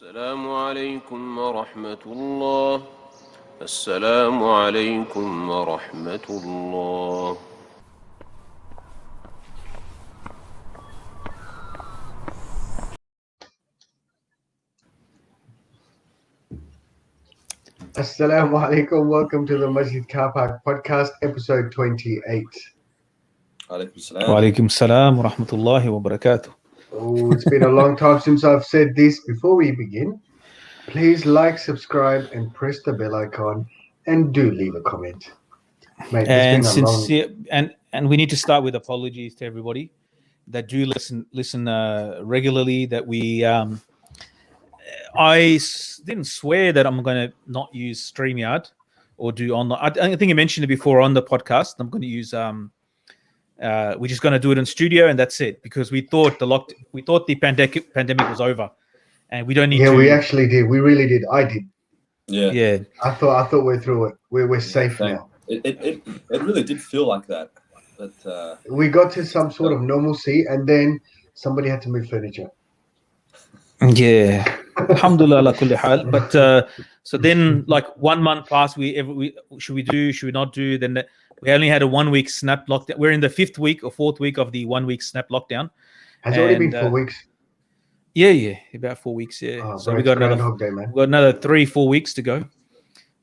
السلام عليكم ورحمة الله. السلام عليكم ورحمة الله. Assalamu alaikum. Welcome to the Masjid Carpark podcast, episode 28. Alaikum salam. Walaikum salam wa rahmatullahi wa barakatuh. Oh, it's been a long time since I've said this. Before we begin, please like, subscribe, and press the bell icon, and do leave a comment. Mate, And it's been a long... sincere, and we need to start with apologies to everybody that do listen regularly. That we didn't swear that I'm going to not use StreamYard or do on the. I think I mentioned it before on the podcast. I'm going to use we're just going to do it in studio and that's it, because we thought the pandemic was over, and we don't need to. Yeah, we actually did. We really did. I did. Yeah. I thought we're through it. We're safe now. It really did feel like that, but We got to some sort of normalcy, and then somebody had to move furniture. Yeah, alhamdulillah ala kulli hal. But so then, like 1 month passed. Should we not do? Then we only had a 1 week snap lockdown. We're in the 5th week or 4th week of the 1 week snap lockdown. Has it already been 4 weeks? Yeah, about 4 weeks. Yeah, Oh, so bro, we got Groundhog Day, man. we got another 3-4 weeks to go.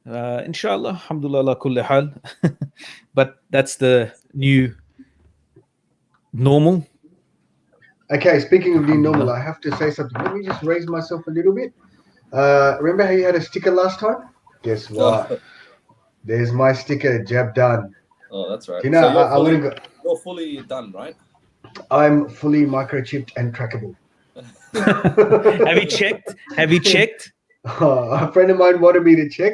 Inshallah, alhamdulillah ala kulli hal. But that's the new normal. Okay, speaking of new normal, I have to say something. Let me just raise myself a little bit. Remember how you had a sticker last time? Guess what? There's my sticker, jab done. Oh, that's right. You know, So you're fully done, right? I'm fully microchipped and trackable. Have you checked? A friend of mine wanted me to check.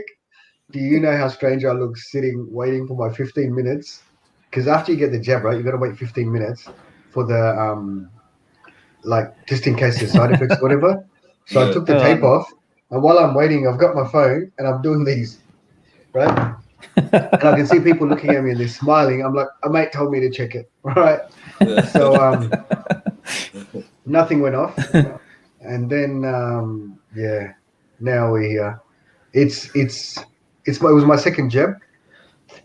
Do you know how strange I look sitting, waiting for my 15 minutes? Because after you get the jab, right, you got to wait 15 minutes for the just in case there's side effects or whatever. So I took the tape off, and while I'm waiting, I've got my phone and I'm doing these, right? And I can see people looking at me and they're smiling. I'm like, a mate told me to check it, right? So nothing went off, and then now we it was my second jab.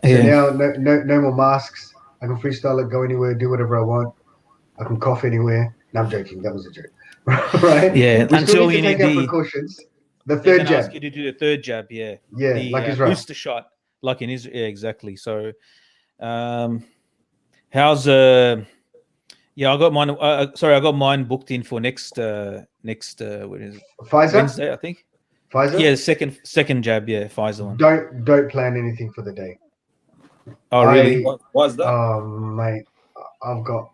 So now no more masks. I can freestyle it, go anywhere, do whatever I want. I can cough anywhere. No, I'm joking. That was a joke. Right? Yeah, we until you take need our the precautions. The third jab. Ask you to do the third jab. Yeah, Yeah, the like Israel. booster shot, like in Israel. Yeah, exactly. So, how's Yeah, I got mine. Sorry, I got mine booked in for next. What is it? Pfizer? Wednesday, I think. Pfizer? Yeah, second jab. Yeah, Pfizer one. Don't plan anything for the day. Oh, really? Why is that? Mate, I've got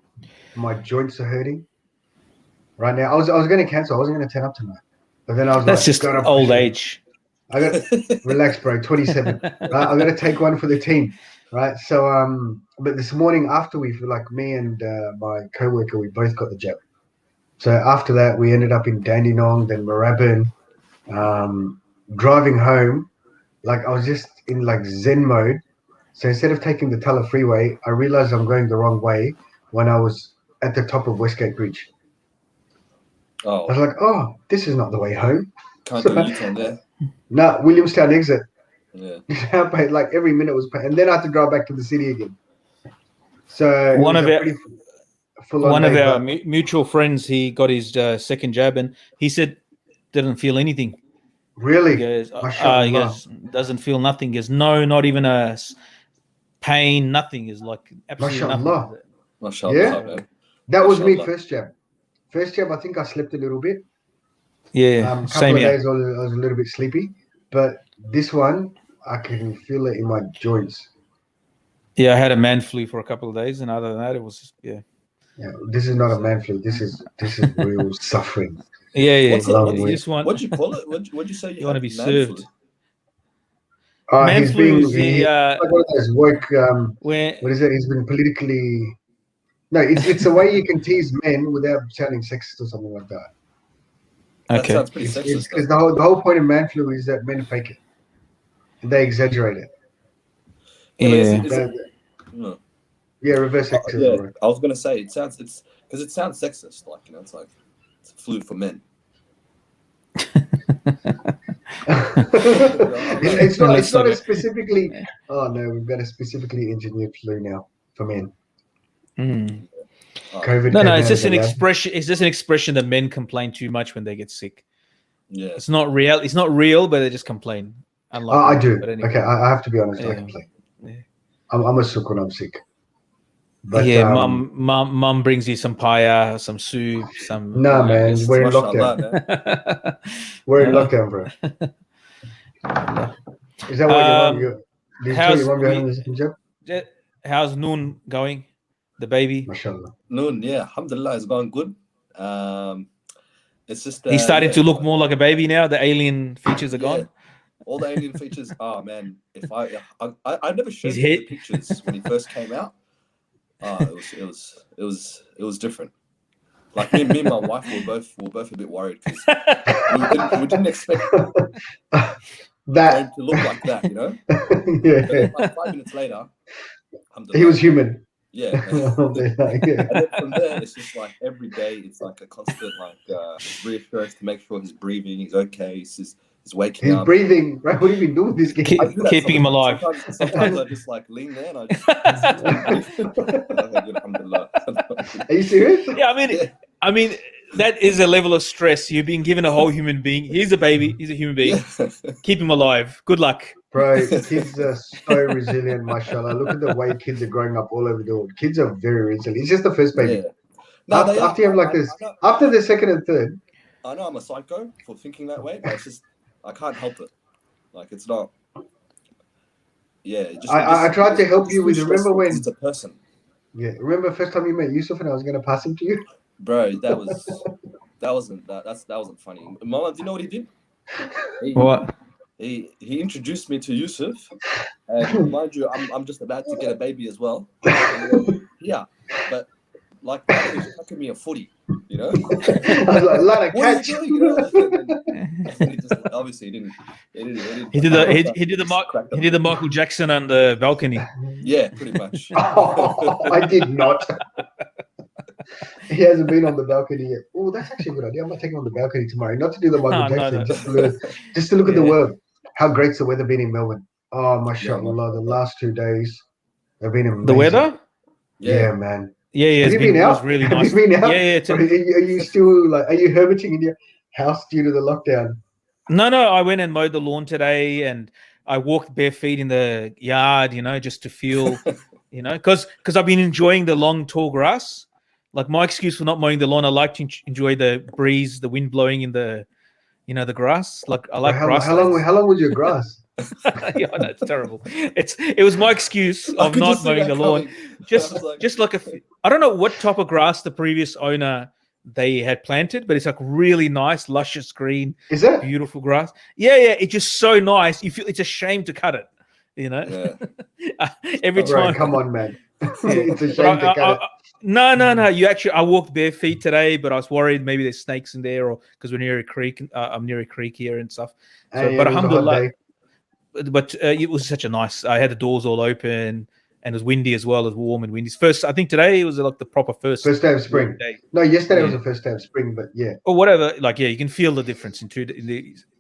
my joints are hurting right now. I was going to cancel. I wasn't going to turn up tonight, but then I was That's just gotta old push it. age. I got relax, bro. 27. Right? I got to take one for the team, right? So but this morning after me and my coworker, we both got the jab. So after that, we ended up in Dandenong, then Moorabbin. Driving home, like I was just in like Zen mode. So instead of taking the Tulla Freeway, I realized I'm going the wrong way when I was at the top of Westgate Bridge. Oh, I was like, oh, this is not the way home. can't do a U-turn there. No, Williamstown exit. Yeah. Like every minute was paid. And then I had to drive back to the city again. So One of our mutual friends, he got his second jab, and he said didn't feel anything. Really? He goes, doesn't feel nothing. He goes, no, not even a pain, nothing. Is like absolutely nothing. Mashallah. Yeah, that was me first jab. First jab, I think I slept a little bit. Yeah, couple of days I was a little bit sleepy, but this one I can feel it in my joints. Yeah, I had a man flu for a couple of days, and other than that, it was just, Yeah, this is not a man flu. This is real suffering. Yeah. You just want. What'd you call it? What'd you say? You want to be man served. flu? Man flu is like one of those work. where What is it? He's been politically. No, it's a way you can tease men without sounding sexist or something like that. That okay. sounds pretty sexist. Because the whole point of man flu is that men fake it. They exaggerate it. Yeah. Yeah, reverse sexism. Yeah, Right? I was gonna say it sounds sexist. Like, it's like it's flu for men. It's not a specifically. Oh no, we've got a specifically engineered flu now for men. COVID. No, came it's out just of an the lab. expression. It's just an expression that men complain too much when they get sick. Yeah. It's not real. It's not real, but they just complain. Unlike I women. do. But anyway. Okay, I have to be honest. I Yeah. complain. Yeah. I'm a sook when I'm sick. But Yeah, mum brings you some paya, some soup, some. nah, man, Yes, we're in mashallah, lockdown. man. We're in lockdown, bro. Is that what your mom? Did you tell your mom you're having the second job? How's Noon going? The baby. Mashallah. Noon, yeah, alhamdulillah, it's going good. It's just He's starting to look more like a baby now. The alien features are gone. All the alien features. Oh man, if I never showed His you the head- pictures when he first came out. It was different. Like me and my wife were both a bit worried because we didn't expect That him to look like that, you know. yeah, But then, like 5 minutes later, he was human. Yeah. Alhamdulillah, yeah. And then from there, it's just like every day, it's like a constant reassurance to make sure he's breathing, he's okay, he's waking He's up. breathing, right? What have you been doing with this kid? I do that Keeping him sometimes. alive. Sometimes I just like lean there and I just. Alhamdulillah. Are you serious? Yeah, I mean, that is a level of stress. You're being given a whole human being. He's a baby. He's a human being. Yeah. Keep him alive. Good luck. Bro, kids are so resilient, mashallah. Look at the way kids are growing up all over the world. Kids are very resilient. It's just the first baby. Yeah. No, After you have like this, after the second and third. I know I'm a psycho for thinking that way, but it's just I can't help it. Like it's not. Yeah. I tried to help you with. Remember when? It's a person. Yeah. Remember the first time you met Yusuf and I was going to pass him to you? Bro, that wasn't funny. Mama, do you know what he did? What? He introduced me to Yusuf, and mind you, I'm just about to get a baby as well. Yeah, but like he's fucking me a footy, you know. I was like, Lata, What are catch. you doing? You know? And he just, obviously, he didn't. He did the Michael Jackson on the balcony. Yeah, pretty much. Oh, I did not. He hasn't been on the balcony yet. Oh, that's actually a good idea. I'm gonna take him on the balcony tomorrow, not to do the Michael Jackson, No. just to look at the world. How great's the weather been in Melbourne? Oh, mashallah, the last 2 days have been amazing. The weather? Yeah, man. Yeah. Have you been It out? was really Have nice. you been out? Yeah. Or are you still are you hermiting in your house due to the lockdown? No. I went and mowed the lawn today, and I walked bare feet in the yard. Just to feel, because I've been enjoying the long, tall grass. Like my excuse for not mowing the lawn, I like to enjoy the breeze, the wind blowing in the, the grass. Like I like grass. How long was your grass? Yeah, I know, it's terrible. It was my excuse of not mowing the lawn. Just like I don't know what type of grass the previous owner they had planted, but it's like really nice, luscious green. Is it beautiful grass? Yeah. It's just so nice. You feel it's a shame to cut it. Yeah. Right, Every time. come on, man. It's a shame to cut it. No. I walked bare feet today, but I was worried maybe there's snakes in there, or because we're near a creek. I'm near a creek here and stuff. So, but alhamdulillah. But it was such a nice. I had the doors all open, and it was windy as well. It was warm and windy. I think today was like the proper first day of spring. No, yesterday was the first day of spring, but yeah. Or whatever. Like you can feel the difference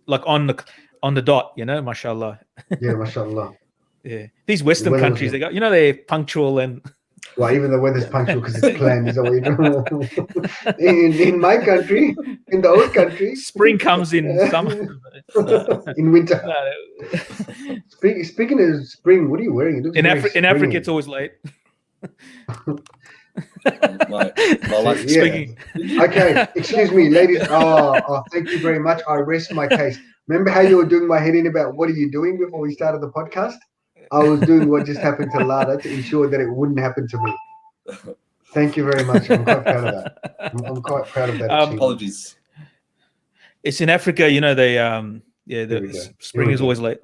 like on the dot. Mashallah. Yeah, mashallah. Yeah, these Western countries, they got they're punctual and. Well, even the weather's punctual because it's planned. Is that what you do? in my country, in the old country, spring comes in summer. In winter. Speaking of spring, what are you wearing? In Africa, it's always late. Speaking. Okay, excuse me, ladies. Oh, thank you very much. I rest my case. Remember how you were doing my head in about what are you doing before we started the podcast? I was doing what just happened to Lata to ensure that it wouldn't happen to me. Thank you very much. I'm quite proud of that. I'm quite proud of that. Apologies. It's in Africa, the spring is always late.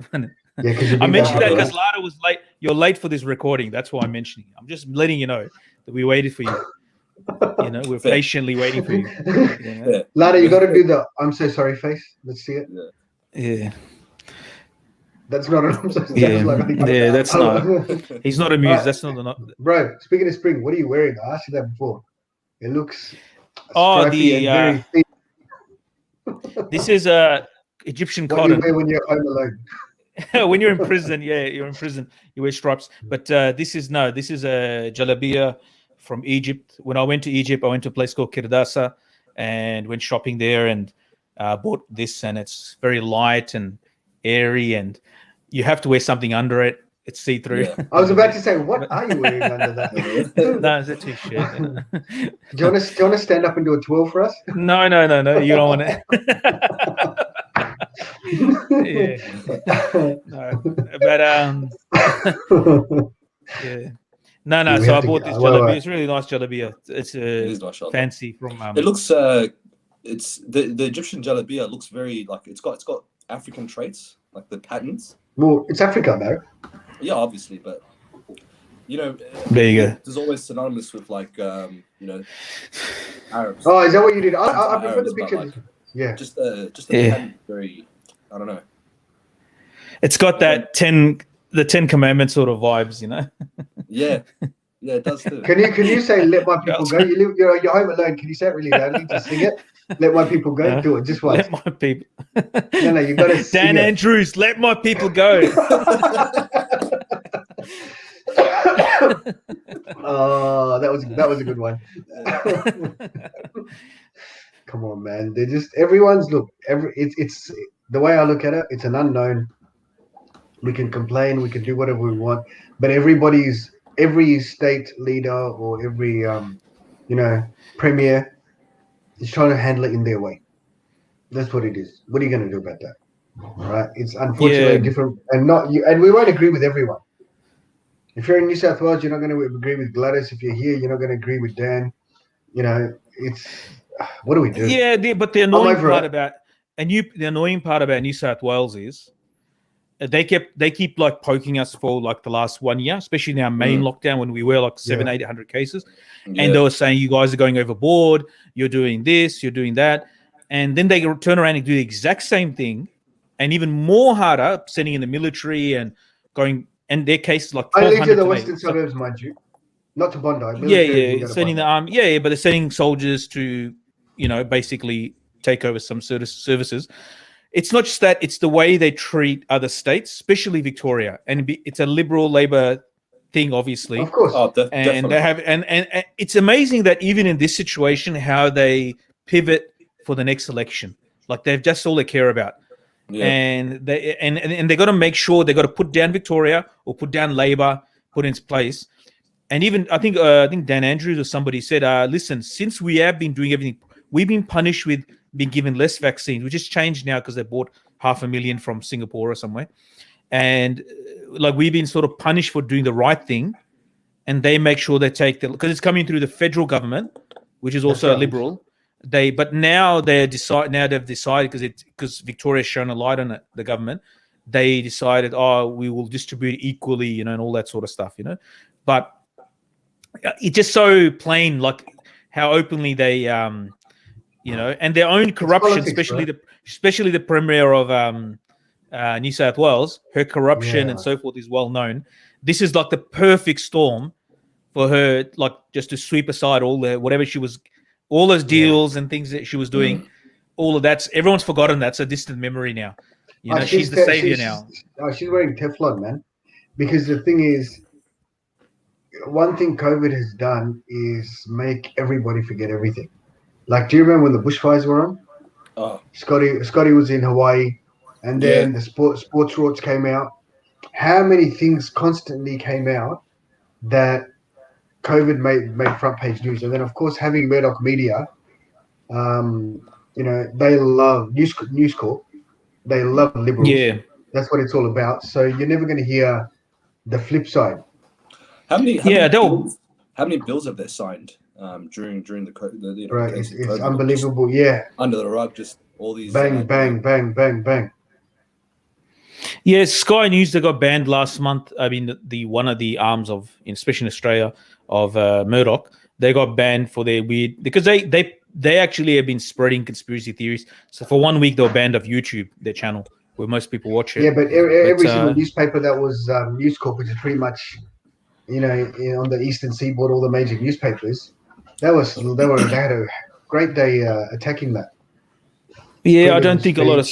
Yeah, I mentioned that because Lata was late. You're late for this recording. That's why I'm mentioning it. I'm just letting you know that we waited for you. We're patiently waiting for you. Lata, you got to do the "I'm so sorry" face. Let's see it. Yeah. That's not an that's not. He's not amused. That's not enough. Bro, speaking of spring, what are you wearing? I asked you that before. It looks very thin. This is Egyptian What you cotton. wear when you're home alone. When you're in prison, you're in prison. You wear stripes. But this is a jalabia from Egypt. When I went to Egypt, I went to a place called Kirdasa and went shopping there and bought this. And it's very light and airy, and you have to wear something under it. It's see-through. Yeah. I was about to say, what are you wearing under that? No, it's a t-shirt. You know? Do you want to stand up and do a twirl for us? No. You don't want it. Yeah. No. But yeah. No. Yeah, we So I have to bought get- this well, jalabia. It's really nice jalabia. It's It is nice, Charlotte. fancy from. It looks. It's the Egyptian jalabia looks very like it's got African traits, like the patterns. Well, it's Africa, though. Yeah, obviously, but you know, There you go. there's always synonymous with like you know, Arabs. Oh, is that what you did? I prefer Arabs, the but, picture. like, yeah. just the Yeah. pattern, very. I don't know. It's got that the 10 Commandments sort of vibes, you know. Yeah, it does too. Can you say "Let my people go"? You're home alone. Can you say it really loudly? Just sing it. Let my people go. Yeah. Do it just once. Let my people. No, you got to sing Dan it. Andrews, let my people go. Oh, that was a good one. Come on, man. They're just everyone's look. It's the way I look at it. It's an unknown. We can complain. We can do whatever we want, but every state leader or every premier is trying to handle it in their way. That's what it is. What are you going to do about that? Right? It's unfortunately different, and we won't agree with everyone. If you're in New South Wales, you're not going to agree with Gladys. If you're here, you're not going to agree with Dan. You know, it's what do we do? Yeah, but the annoying part about New South Wales is they keep like poking us for like the last 1 year, especially in our main lockdown when we were like 800 cases, and they were saying you guys are going overboard, you're doing this, you're doing that, and then they turn around and do the exact same thing, and even more harder, sending in the military and going. And their case is like only to the today. western suburbs, mind you, not to Bondi. Sending the but they're sending soldiers to, you know, basically take over some sort of services. It's not just that; it's the way they treat other states, especially Victoria, and it's a Liberal Labor thing, obviously. Of course, and they have, and it's amazing that even in this situation, how they pivot for the next election. Like that's all they care about. Yeah. And they got to make sure they got to put down Victoria or put down Labor, put in its place. And even I think Dan Andrews or somebody said, listen, since we have been doing everything, we've been punished with being given less vaccines, which has changed now because they bought 500,000 from Singapore or somewhere. And like we've been sort of punished for doing the right thing, and they make sure they take because it's coming through the federal government, which is also a Liberal. But now they've decided because Victoria's shown a light on it, the government, they decided, we will distribute equally, you know, and all that sort of stuff, you know. But it's just so plain, like how openly they, you know, and their own corruption, especially the Premier of New South Wales, her corruption and so forth is well known. This is like the perfect storm for her, like just to sweep aside all those deals and things that she was doing, all of that's everyone's forgotten. That's a distant memory now. You know, she's the savior now. She's wearing Teflon, man. Because the thing is, one thing COVID has done is make everybody forget everything. Like, do you remember when the bushfires were on? Oh, Scotty was in Hawaii, and then the sports rorts came out. How many things constantly came out that COVID made front page news? And then, of course, having Murdoch Media, you know, they love News Corp. They love Liberals. Yeah. That's what it's all about. So you're never going to hear the flip side. How many bills have they signed during the COVID? Right, it's unbelievable. Under the rug, just all these bang, bang. Yeah, Sky News, they got banned last month. I mean, the one of the arms of, especially in Australia, of Murdoch, they got banned for their weird because they actually have been spreading conspiracy theories. So for 1 week, they were banned off YouTube, their channel, where most people watch it. Yeah, but every single newspaper that was News Corp, which is pretty much, you know, on the eastern seaboard, all the major newspapers, they had a great day attacking that. Yeah, I don't think a lot of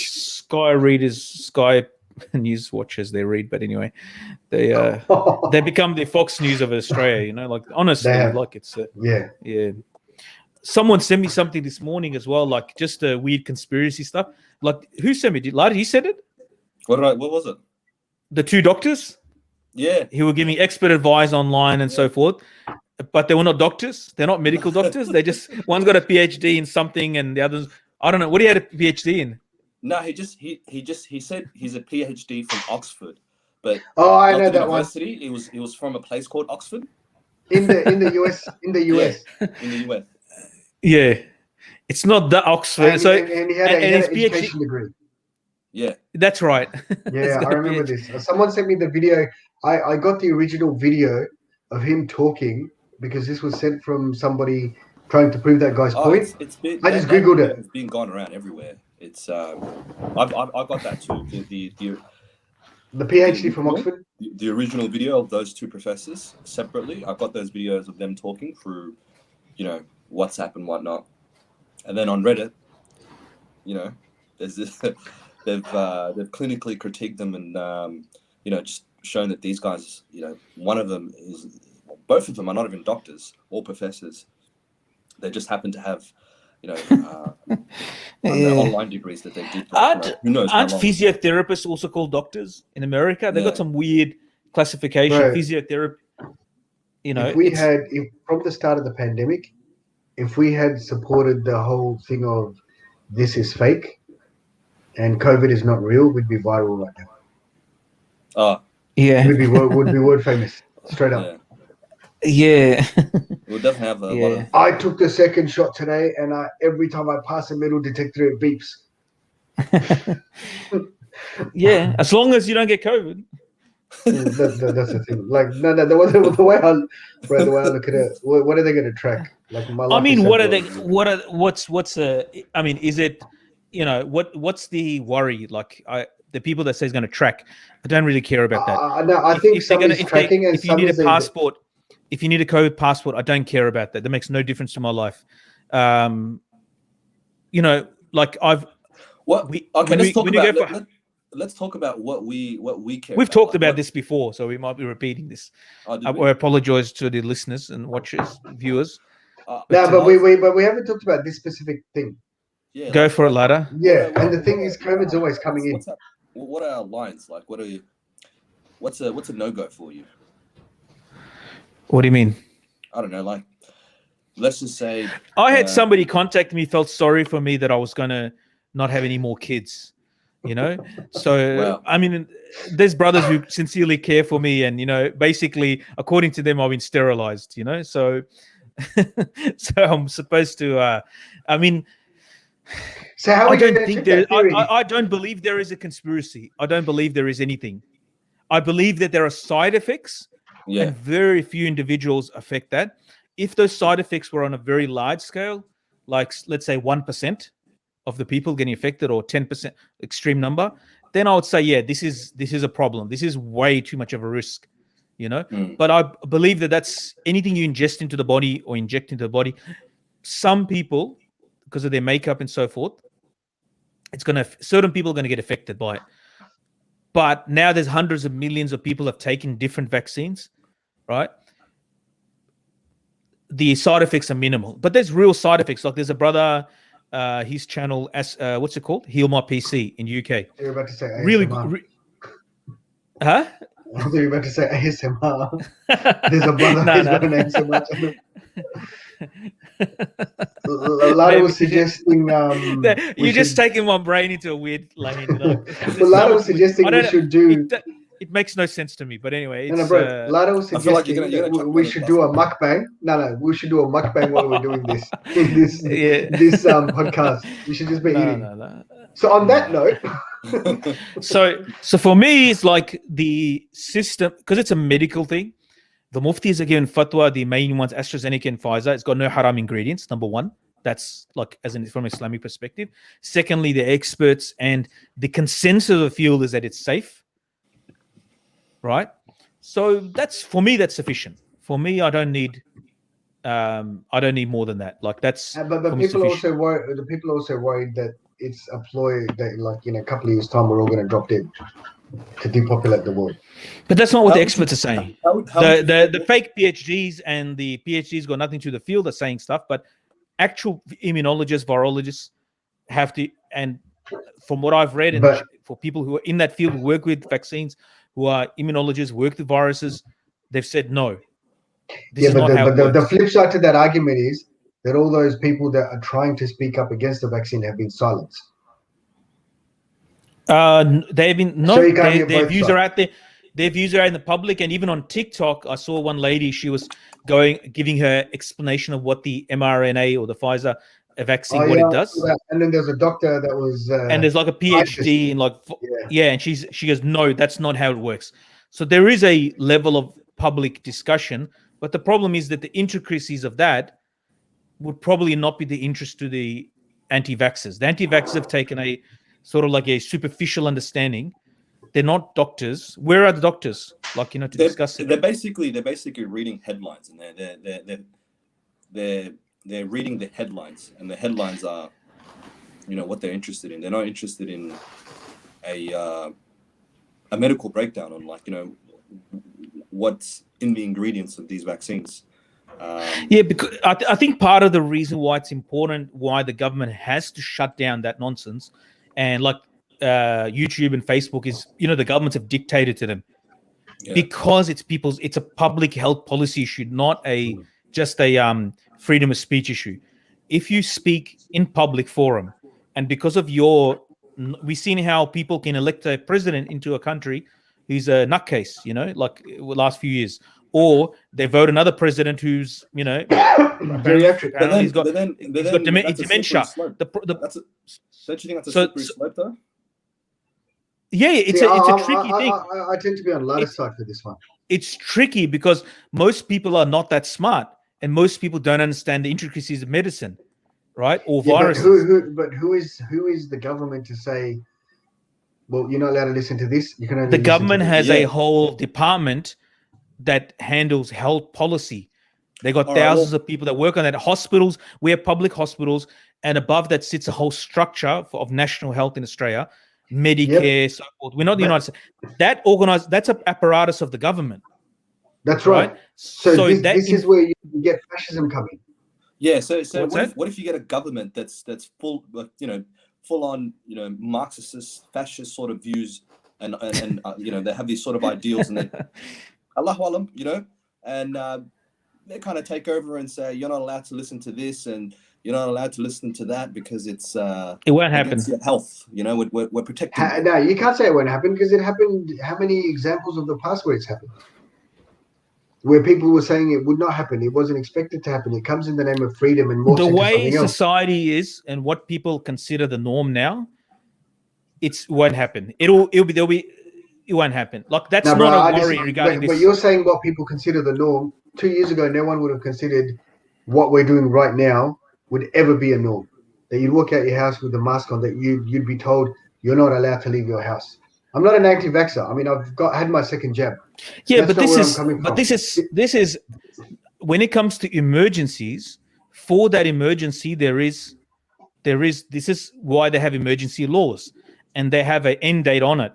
Sky readers, Sky news watchers, they read. But anyway, they become the Fox News of Australia. You know, like honestly, like it's yeah. Someone sent me something this morning as well, like just weird conspiracy stuff. Like who sent me? Lata, he said it. What was it? The 2 doctors. Yeah, He were giving expert advice online and so forth, but they were not doctors. They're not medical doctors. They just one's got a PhD in something, and the others I don't know what he had a PhD in. No, he said he's a PhD from Oxford, but I know that university. One. It was from a place called Oxford in the US. In the US. Yeah, in the US. Yeah, it's not the Oxford. And, so and he had an education degree. Yeah, that's right. Yeah, I remember this. Someone sent me the video. I got the original video of him talking because this was sent from somebody trying to prove that guy's point. I just googled it. It's been gone around everywhere. It's I've got that too. The PhD from Oxford. The original video of those 2 professors separately. I've got those videos of them talking through, WhatsApp and whatnot. And then on Reddit, there's this. They've clinically critiqued them and just shown that these guys, one of them is, both of them are not even doctors or professors. They just happen to have, online degrees that they did. Who knows? Aren't physiotherapists also called doctors in America? They've got some weird classification. Right. Physiotherapy. If from the start of the pandemic, if we had supported the whole thing of this is fake and COVID is not real, we'd be viral right now. Yeah. We'd be world famous, straight up. Yeah. It doesn't have a lot of... I took the second shot today, and every time I pass a metal detector, it beeps. Yeah, as long as you don't get COVID. That's the thing. Like, no, the way I look at it, what are they going to track? Like, I mean, what are they? I mean, is it? What's the worry? Like, the people that say it's going to track, I don't really care about that. No, I think some is tracking, and if you need a passport, if you need a COVID passport, I don't care about that. That makes no difference to my life. Like I've. What we okay? Let's talk about what we care. We've talked about this before, so we might be repeating this. I apologize to the listeners and watchers, viewers. But we haven't talked about this specific thing. Yeah, go for it, Lata. Yeah, and the thing is, COVID's always coming in. What are our lines like? What's a no-go for you? What do you mean? I don't know. Like, let's just say I had somebody contact me, felt sorry for me that I was gonna not have any more kids. So well, I mean, there's brothers who sincerely care for me, and basically, according to them, I've been sterilized. So so I'm supposed to. I mean, so how I don't think there. I don't believe there is a conspiracy. I don't believe there is anything. I believe that there are side effects, and very few individuals affect that. If those side effects were on a very large scale, like let's say 1% of the people getting affected, or 10%, extreme number, then I would say, this is a problem. This is way too much of a risk, But I believe that that's anything you ingest into the body or inject into the body. Some people, because of their makeup and so forth, certain people are going to get affected by it. But now there's hundreds of millions of people have taken different vaccines, right? The side effects are minimal, but there's real side effects. Like there's a brother, his channel, what's it called? Heal My PC in UK. You're about to say ASMR. Really huh? I thought you were about to say ASMR. There's a brother who's got an ASMR channel. Lata was suggesting you're just taking my brain into a weird lane. Lata was suggesting we should do. It makes no sense to me, but anyway. Lata was suggesting we should do a mukbang. No, we should do a mukbang while we're doing this this podcast. We should just be eating. No. So on that note, so for me, it's like the system, because it's a medical thing. The muftis are given fatwa, the main ones, AstraZeneca and Pfizer. It's got no haram ingredients, number one. That's like from an Islamic perspective. Secondly, the experts and the consensus of the field is that it's safe. Right? So that's sufficient. For me, I don't need more than that. Like that's but people also worried that it's a ploy that, like, in a couple of years' time, we're all going to drop dead to depopulate the world. But that's not what How the would experts are saying. How would you The fake PhDs and the PhDs got nothing to the field are saying stuff, but actual immunologists, virologists have to, and from what I've read, and But for people who are in that field, who work with vaccines, who are immunologists, work with viruses, they've said no. This is not how it the works. flip side to that argument is that all those people that are trying to speak up against the vaccine have been silenced. They've been So you can't their get both views sides. are out there. Their views are out in the public, and even on TikTok, I saw one lady. She was giving her explanation of what the mRNA or the Pfizer vaccine, Oh, what yeah, it I does. saw that. And then there's a doctor that was And there's like a PhD in like Yeah. and she goes, no, that's not how it works. So there is a level of public discussion, but the problem is that the intricacies of that would probably not be the interest to the anti-vaxxers. The anti-vaxxers have taken a sort of like a superficial understanding. They're not doctors. Where are the doctors? Like, to discuss it. They're basically reading headlines, and they're reading the headlines, and the headlines are, what they're interested in. They're not interested in a medical breakdown on, like, what's in the ingredients of these vaccines. Because I think part of the reason why it's important, why the government has to shut down that nonsense, and like YouTube and Facebook is, the governments have dictated to them, because it's a public health policy issue, not just a freedom of speech issue. If you speak in public forum, and because of we've seen how people can elect a president into a country who's a nutcase, like the last few years, or they vote another president who's, geriatric. apparently he's got that's dementia. Don't you think that's a slippery slope, though? Yeah, it's a tricky thing. I tend to be on Lata's side for this one. It's tricky because most people are not that smart, and most people don't understand the intricacies of medicine, right? Or viruses. But who is the government to say, well, you're not allowed to listen to this? You can only the government has a whole department that handles health policy. They got thousands of people that work on that. Hospitals, we have public hospitals, and above that sits a whole structure of national health in Australia, Medicare, so forth. We're not the United States. That's an apparatus of the government. That's right. So this is where you get fascism coming. Yeah. So what if you get a government that's full, full on, Marxist, fascist sort of views, and they have these sort of ideals, and then Allahu Alam, and they kind of take over and say, you're not allowed to listen to this, and you're not allowed to listen to that because it won't happen. Your health, we're protecting. No, you can't say it won't happen, because it happened. How many examples of the past where it's happened? Where people were saying it would not happen, it wasn't expected to happen. It comes in the name of freedom and more. The way society is and what people consider the norm now, it won't happen. It won't happen. Like, that's not a worry regarding this. But you're saying what people consider the norm. 2 years ago, no one would have considered what we're doing right now would ever be a norm. That you'd walk out your house with a mask on, that you'd be told you're not allowed to leave your house. I'm not an anti-vaxxer. I mean, I've had my second jab. Yeah, but this is when it comes to emergencies. For that emergency, this is why they have emergency laws, and they have an end date on it,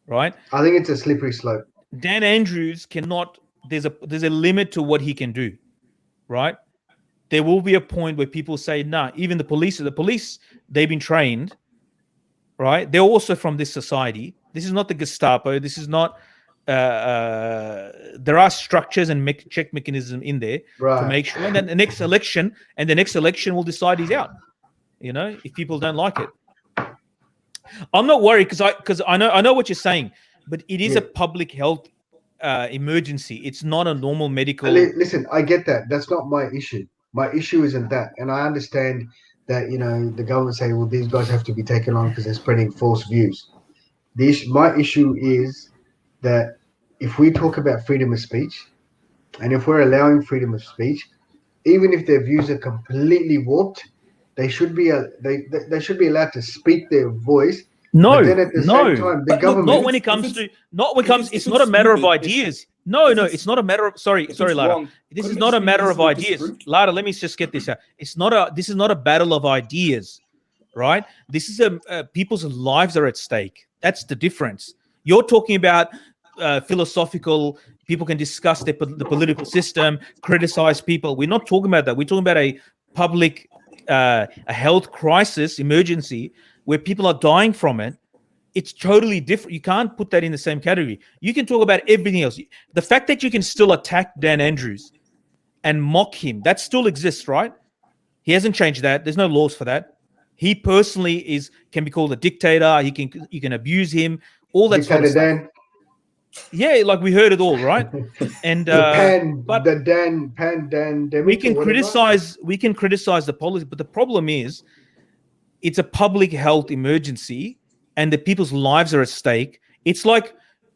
right? I think it's a slippery slope. Dan Andrews cannot. There's a limit to what he can do, right? There will be a point where people say, nah, even the police, they've been trained, right? They're also from this society. This is not the Gestapo. This is not, there are structures and check mechanism in there to make sure. And then the next election will decide he's out, if people don't like it. I'm not worried because I know what you're saying, but it is a public health emergency. It's not a normal medical. Listen, I get that. That's not my issue. My issue isn't that. And I understand that, the government say, well, these guys have to be taken on because they're spreading false views. My issue is that if we talk about freedom of speech, and if we're allowing freedom of speech, even if their views are completely warped, they should be allowed to speak their voice. No, but then at the same time, the government. Not when it comes. It's not a matter of ideas. No, it's not a matter of. Sorry, Lata. This is not a matter of ideas. Lata, let me just get this out. This is not a battle of ideas. right? This is people's lives are at stake. That's the difference. You're talking about philosophical. People can discuss the political system, criticize people. We're not talking about that. We're talking about a public, a health crisis, emergency, where people are dying from it. It's totally different. You can't put that in the same category. You can talk about everything else. The fact that you can still attack Dan Andrews and mock him, that still exists, right? He hasn't changed that. There's no laws for that. He personally can be called a dictator. You can abuse him, all that sort of stuff. Dan. Yeah, like we heard it all, right? And Dan we can criticize the policy, but the problem is it's a public health emergency and the people's lives are at stake. It's like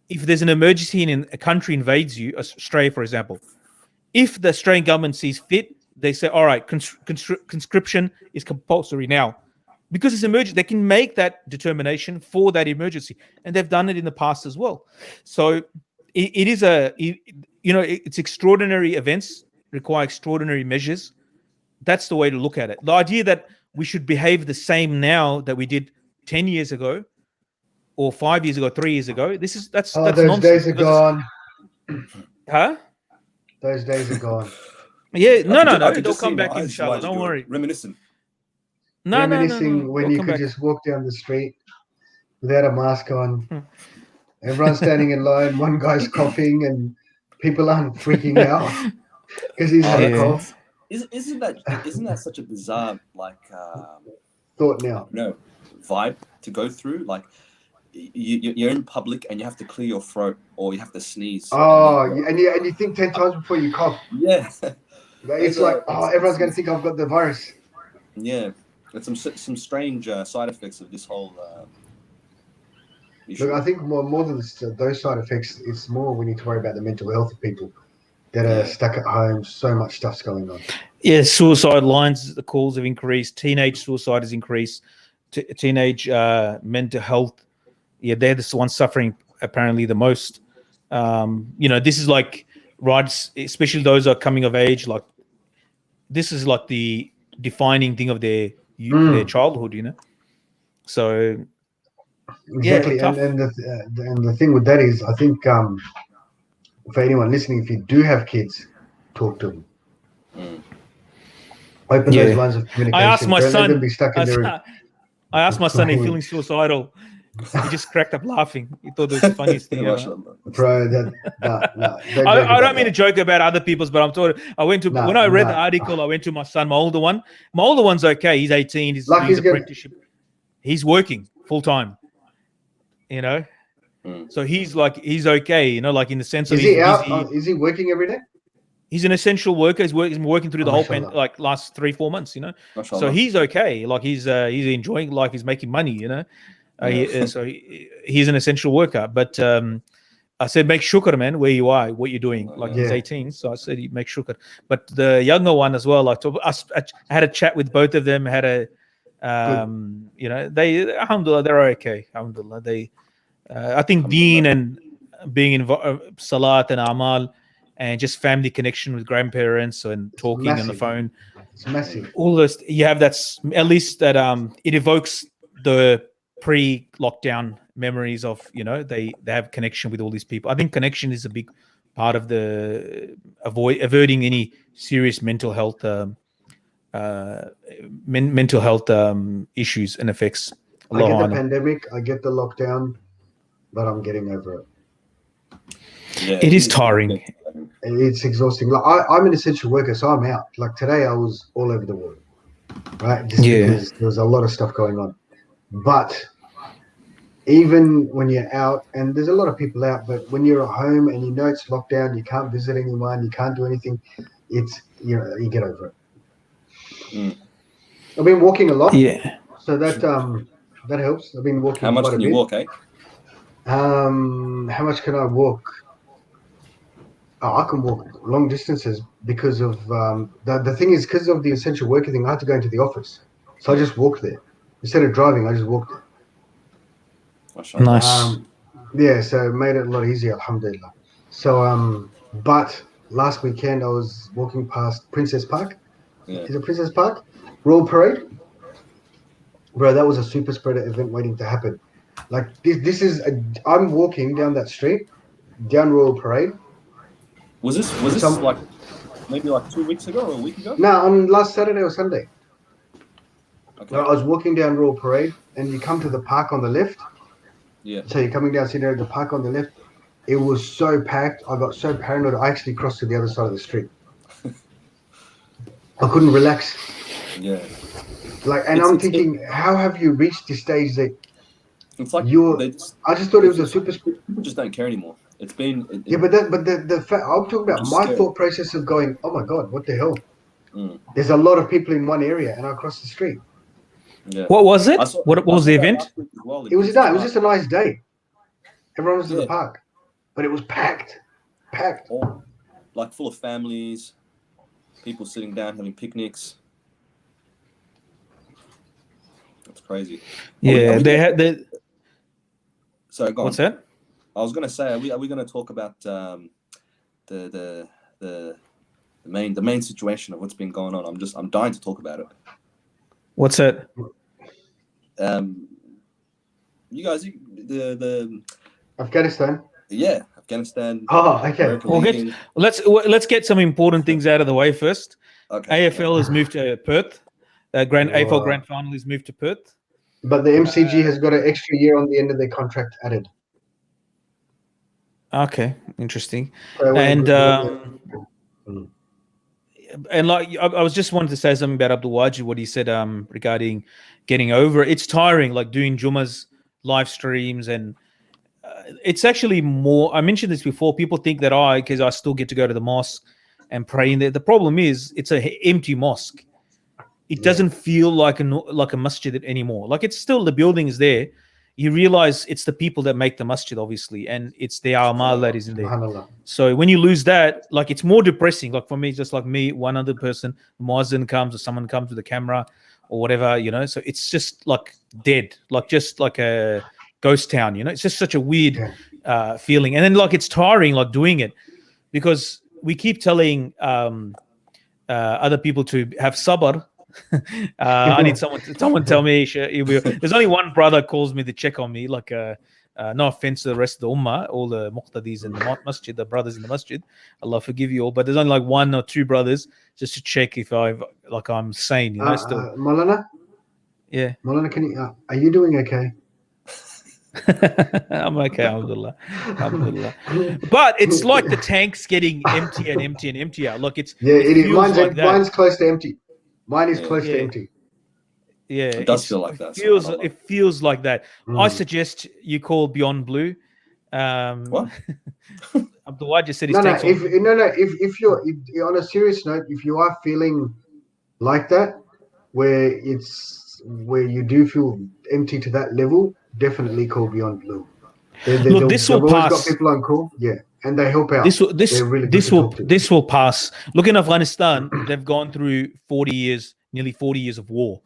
if there's an emergency and a country invades you, Australia, for example. If the Australian government sees fit, they say, all right, conscription is compulsory now. Because it's emergency, they can make that determination for that emergency. And they've done it in the past as well. So it's extraordinary events require extraordinary measures. That's the way to look at it. The idea that we should behave the same now that we did 10 years ago or 5 years ago, 3 years ago, that's those nonsense. Days are gone. Huh? Those days are gone. Yeah, no, they'll come back inshallah. Don't worry. Reminiscing. Reminiscing when you could just walk down the street without a mask on. Everyone's standing in line. One guy's coughing, and people aren't freaking out because he's had a cough. Isn't that such a bizarre thought now? No, vibe to go through. Like you're in public and you have to clear your throat or you have to sneeze. Oh, and you think 10 times before you cough. Yeah. It's like, everyone's going to think I've got the virus. Yeah. There's some strange side effects of this whole issue. Look, I think more than those side effects, it's more we need to worry about the mental health of people that are stuck at home. So much stuff's going on. Yeah, suicide lines, the calls have increased. Teenage suicide has increased. Teenage mental health. Yeah, they're the ones suffering apparently the most. This is like, right, especially those who are coming of age. Like, this is like the defining thing of their childhood. So exactly, and the thing with that is, I think for anyone listening, if you do have kids, talk to them. Open those lines of communication. I asked my son. Let them be stuck in their I asked my son, "Are you feeling suicidal?" He just cracked up laughing. He thought it was the funniest thing ever. Bro, I don't mean to joke about other people's, but I'm talking. When I read the article, I went to my son, my older one. My older one's okay. He's 18. He's apprenticeship. He's working full time. So he's okay. Like in the sense of, is he out? Is he working every day? He's an essential worker. He's working through the whole last 3-4 months. So he's okay. Like he's enjoying life. He's making money. So he's an essential worker. But I said, make shukr, man, where you are, what you're doing. Like he's 18, so I said, make shukr. But the younger one as well. Like I had a chat with both of them. Had a, they, alhamdulillah, they're okay. Alhamdulillah, they. I think deen and being in salat and amal and just family connection with grandparents and talking on the phone. It's massive. All those, you have at least that it evokes the pre-lockdown memories of, they have connection with all these people. I think connection is a big part of the averting any serious mental health issues and effects. I get the pandemic, I get the lockdown, but I'm getting over it. Yeah, it is tiring. It's exhausting. Like I'm an essential worker, so I'm out. Like today, I was all over the world, right? Just because there was a lot of stuff going on. But even when you're out, and there's a lot of people out, but when you're at home and it's locked down, you can't visit anyone, you can't do anything. It's you get over it. I've been walking a lot, so that helps. I've been walking. How much can you walk, How much can I walk? I can walk long distances because of the thing is, because of the essential worker thing, I had to go into the office, so I just walked there instead of driving. I just walked there. Nice. So it made it a lot easier, alhamdulillah. So but last weekend I was walking past Princess Park. Is it Princess Park? Royal Parade. bro, that was a super spreader event waiting to happen. Like I'm walking down that street, down Royal Parade. Was this like maybe like 2 weeks ago or a week ago? No, on last Saturday or Sunday. Okay. I was walking down Royal Parade, and you come to the park on the left. Yeah. So you're coming down Sydney, the park on the left. It was so packed. I got so paranoid. I actually crossed to the other side of the street. I couldn't relax. Yeah. I'm thinking, how have you reached the stage that it's like I just thought it was a super. People just don't care anymore. It's been. But the fact I'm talking about my scary. thought process of going, oh my god, what the hell? Mm. There's a lot of people in one area, and I crossed the street. Yeah. What was it? What was the event? Well, it was just a nice day. Everyone was in the park, but it was packed. All, like full of families, people sitting down having picnics. That's crazy. Yeah, they had the. So go on. What's that? I was gonna say, are we gonna talk about the main situation of what's been going on? I'm dying to talk about it. What's that? You guys, the Afghanistan. Yeah, Afghanistan. Oh, okay. Let's get some important things out of the way first. Okay. AFL has moved to Perth. AFL Grand Final has moved to Perth. But the MCG has got an extra year on the end of their contract added. Okay, interesting. So and like I was just wanted to say something about Abdul Wajid, what he said regarding getting over it. It's tiring, like doing Jumma's live streams, and it's actually more. I mentioned this before. People think that because I still get to go to the mosque and pray in there. The problem is it's an empty mosque. It doesn't feel like a masjid anymore. Like it's still, the building is there. You realize it's the people that make the masjid, obviously, and it's the amal that is in there. So when you lose that, like it's more depressing. Like for me, just like me, one other person, muazzin comes or someone comes with a camera or whatever, So it's just like dead, like just like a ghost town, It's just such a weird feeling, and then like it's tiring, like doing it, because we keep telling other people to have sabr. I need someone tell me. There's only one brother calls me to check on me, like no offense to the rest of the ummah, all the muqtadis in the masjid, the brothers in the masjid, Allah forgive you all, but there's only like one or two brothers just to check if I'm sane, still. Maulana? Yeah. Maulana, are you doing okay? I'm okay, alhamdulillah. But it's like the tank's getting emptier and emptier and emptier. Look, it is. Mine's close to empty. Mine is close to empty. Yeah, it does feel like that. It feels like that. I suggest you call Beyond Blue. What? Abdul Wajid said his if you're on a serious note, if you are feeling like that, where you do feel empty to that level, definitely call Beyond Blue. Look, this will pass. Got people on call, and they help out. This will pass. Look, in Afghanistan, they've gone through nearly 40 years of war.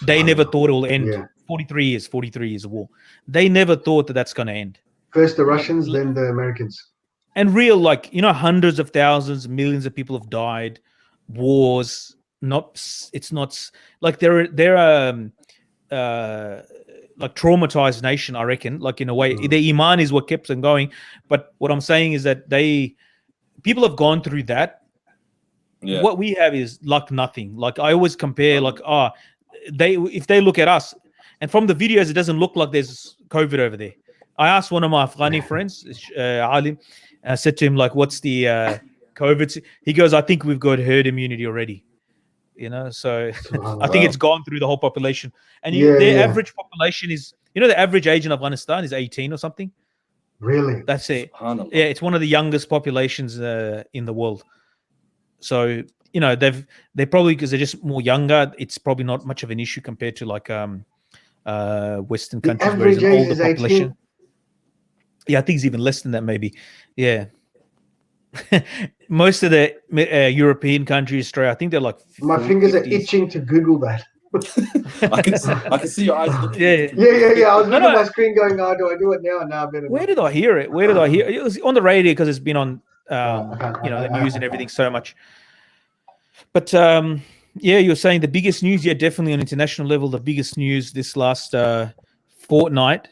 They never thought it will end. Yeah. 43 years of war. They never thought that that's going to end. First the Russians, then the Americans. And hundreds of thousands, millions of people have died. Wars. It's not like they're like traumatized nation, I reckon. Like in a way, their iman is what keeps them going. But what I'm saying is that people have gone through that. Yeah. What we have is like nothing. Like I always compare, if they look at us, and from the videos, it doesn't look like there's COVID over there. I asked one of my Afghani friends, Alim, I said to him, like, what's the COVID? He goes, I think we've got herd immunity already. So I think it's gone through the whole population. And their average population is, the average age in Afghanistan is 18 or something. Really? That's it. Yeah, it's one of the youngest populations in the world. So, they're probably, because they're just more younger, it's probably not much of an issue compared to like Western countries where it's an older population. 18. Yeah, I think it's even less than that, maybe. Yeah. Most of the European countries, Australia, I think they're like. My fingers are itching to Google that. I can see your eyes looking. Yeah. I was looking at my screen going, "Oh, do I do it now?" No, better. Where did I hear it? It was on the radio because it's been on, the news and everything so much. But Yeah, you're saying the biggest news. Yeah, definitely on international level, the biggest news this last fortnight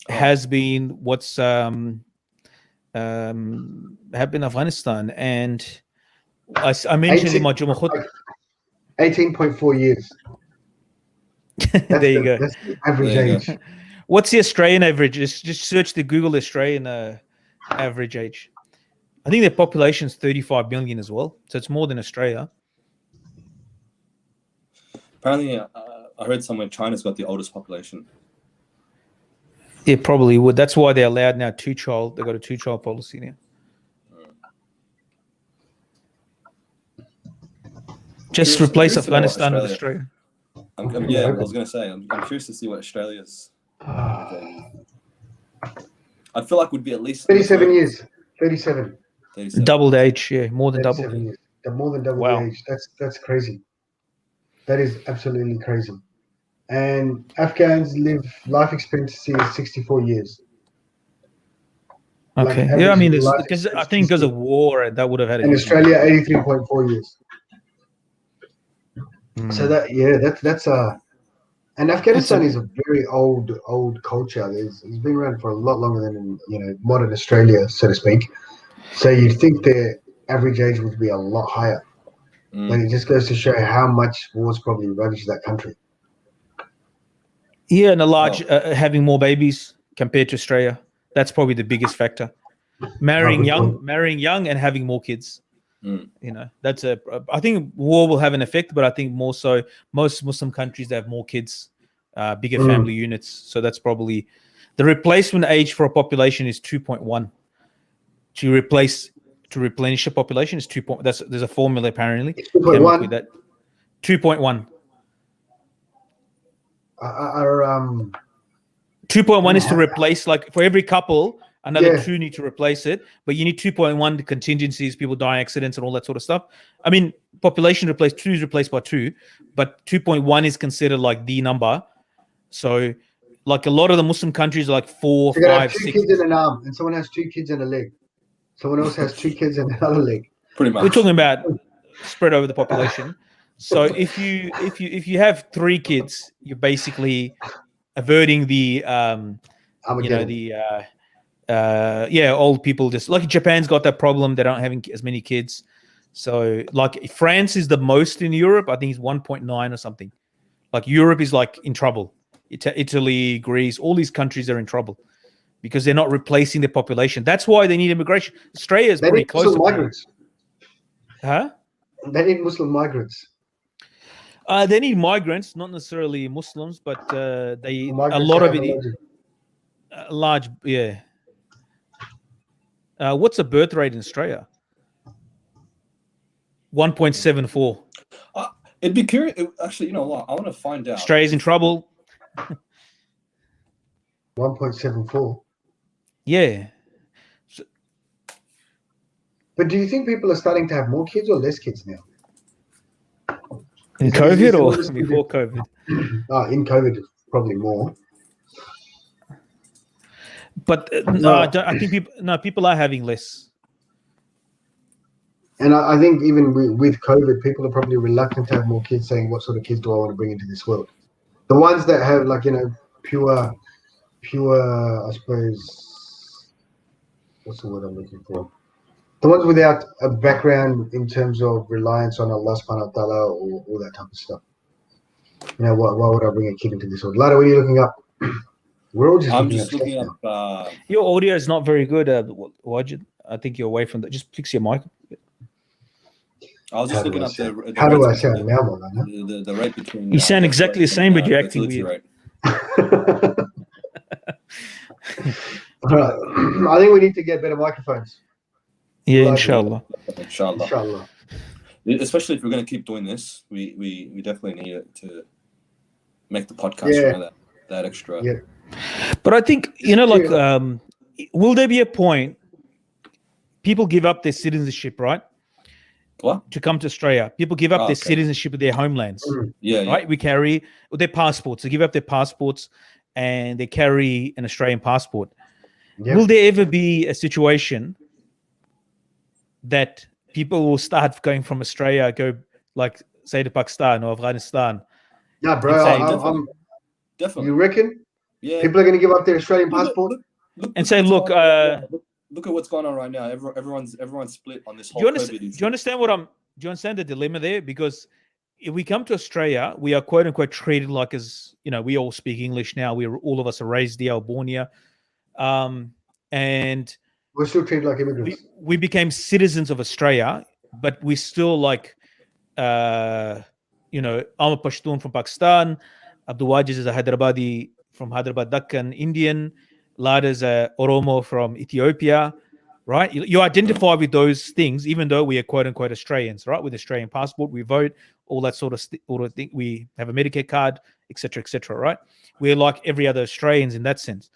has been what's happened in Afghanistan, and I mentioned in my Jummah khutbah. 18.4 years. There you go. That's the average There you age. What's the Australian average? Just search the Google Australian average age. I think their population is 35 million as well, so it's more than Australia. Apparently, I heard somewhere China's got the oldest population. It probably would. That's why they're allowed now two-child. They've got a two-child policy now. Just Curious- replace curious to know what Afghanistan with Australia. Yeah, I was going to say, I'm curious to see what Australia's average age is. I feel like would be at least 37 years. 37. 37. Double the age, yeah, more than double. 37 years. More than double Wow. the age. That's crazy. That is absolutely crazy. And Afghans life expectancy is 64 years. Okay. Like Yeah, I mean, average it's life because I expectancy think because of war, that would have had a in huge Australia 83.4 years. impact. So that's and Afghanistan is a very old culture. It's been around for a lot longer than modern Australia, so to speak. So you'd think their average age would be a lot higher. But it just goes to show how much wars probably ravaged that country. Yeah, and a large having more babies compared to Australia. That's probably the biggest factor. Marrying young, and having more kids. That's I think war will have an effect, but I think more so most Muslim countries they have more kids, bigger family units. So that's probably the replacement age for a population is 2.1. To replenish a population is 2. There's a formula apparently. 2.1 with that. 2.1. 2.1 is to replace, like for every couple, another 2 need to replace it, but you need 2.1 to contingencies, people die, accidents, and all that sort of stuff. I mean, population replaced 2 is replaced by 2, but 2.1 is considered like the number. So, like a lot of the Muslim countries are like 4, You're 5, 2 6. kids in an arm, and someone has 2 kids in a leg. Someone else has 2 kids in another leg. Pretty much. We're talking about spread over the population. So if you have 3 kids, you're basically averting the old people. Just like Japan's got that problem, they don't having as many kids. So like France is the most in Europe. I think it's 1.9 or something. Like Europe is like in trouble. Italy, Greece, all these countries are in trouble because they're not replacing their population. That's why they need immigration. Australia is pretty close. Muslim migrants. Huh? They need Muslim migrants. They need migrants, not necessarily Muslims, but they Migrants a lot of have it. Large, yeah. What's the birth rate in Australia? 1.74. It'd be curious. Actually, you know what? I want to find out. Australia's in trouble. 1.74. Yeah. But do you think people are starting to have more kids or less kids now? In COVID or before COVID? In COVID, probably more. But I think people are having less. And I think even with COVID, people are probably reluctant to have more kids, saying, what sort of kids do I want to bring into this world? The ones that have, like, pure, I suppose, what's the word I'm looking for? The ones without a background in terms of reliance on Allah subhanahu wa ta'ala or all that type of stuff. Why would I bring a kid into this world? Lata, what are you looking up? We're all just looking up. Your audio is not very good, Wajid. I think you're away from that. Just fix your mic. I was just looking up the how do I sound now, the rate between. You sound exactly the same, but you're acting weird. All right. I think we need to get better microphones. Yeah, inshallah. Inshallah. Especially if we're going to keep doing this, we definitely need it to make the podcast that extra. Yeah. But I think, will there be a point people give up their citizenship, right? What? To come to Australia. People give up their citizenship of their homelands. Right? We carry their passports. They give up their passports and they carry an Australian passport. Yep. Will there ever be a situation that people will start going from Australia, go like say to Pakistan or Afghanistan. Nah, bro, And say- Definitely. you reckon Yeah. people are going to give up their Australian Look at- passport? And say, what's look, going on right now. Look at what's going on right now. Everyone's split on this do whole you understand? COVID Do issue. you understand what I'm? Do you understand the dilemma there? Because if we come to Australia, we are quote unquote treated like as we all speak English now. All of us are raised here, or born here, and We're still treated like immigrants. we became citizens of Australia, but we still like, I'm a Pashtun from Pakistan. Abdul Wajid is a Hyderabadi from Hyderabad, Deccan, Indian. Lata is a Oromo from Ethiopia, right? You identify with those things, even though we are quote unquote Australians, right? With Australian passport, we vote, all that sort of thing. We have a Medicare card, etc., right? We're like every other Australians in that sense.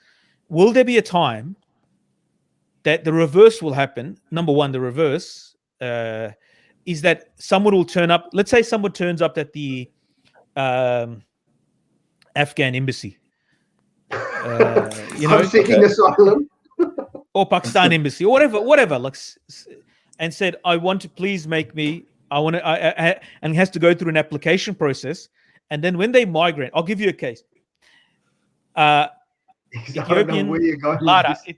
Will there be a time that the reverse will happen? Number one, the reverse is that someone will turn up. Let's say someone turns up at the Afghan embassy, I'm seeking asylum. or Pakistan embassy, or whatever, like, and said, "I want to please make me. I want to," and he has to go through an application process, and then when they migrate, I'll give you a case. I don't know Ethiopian where you're going with Lata, this.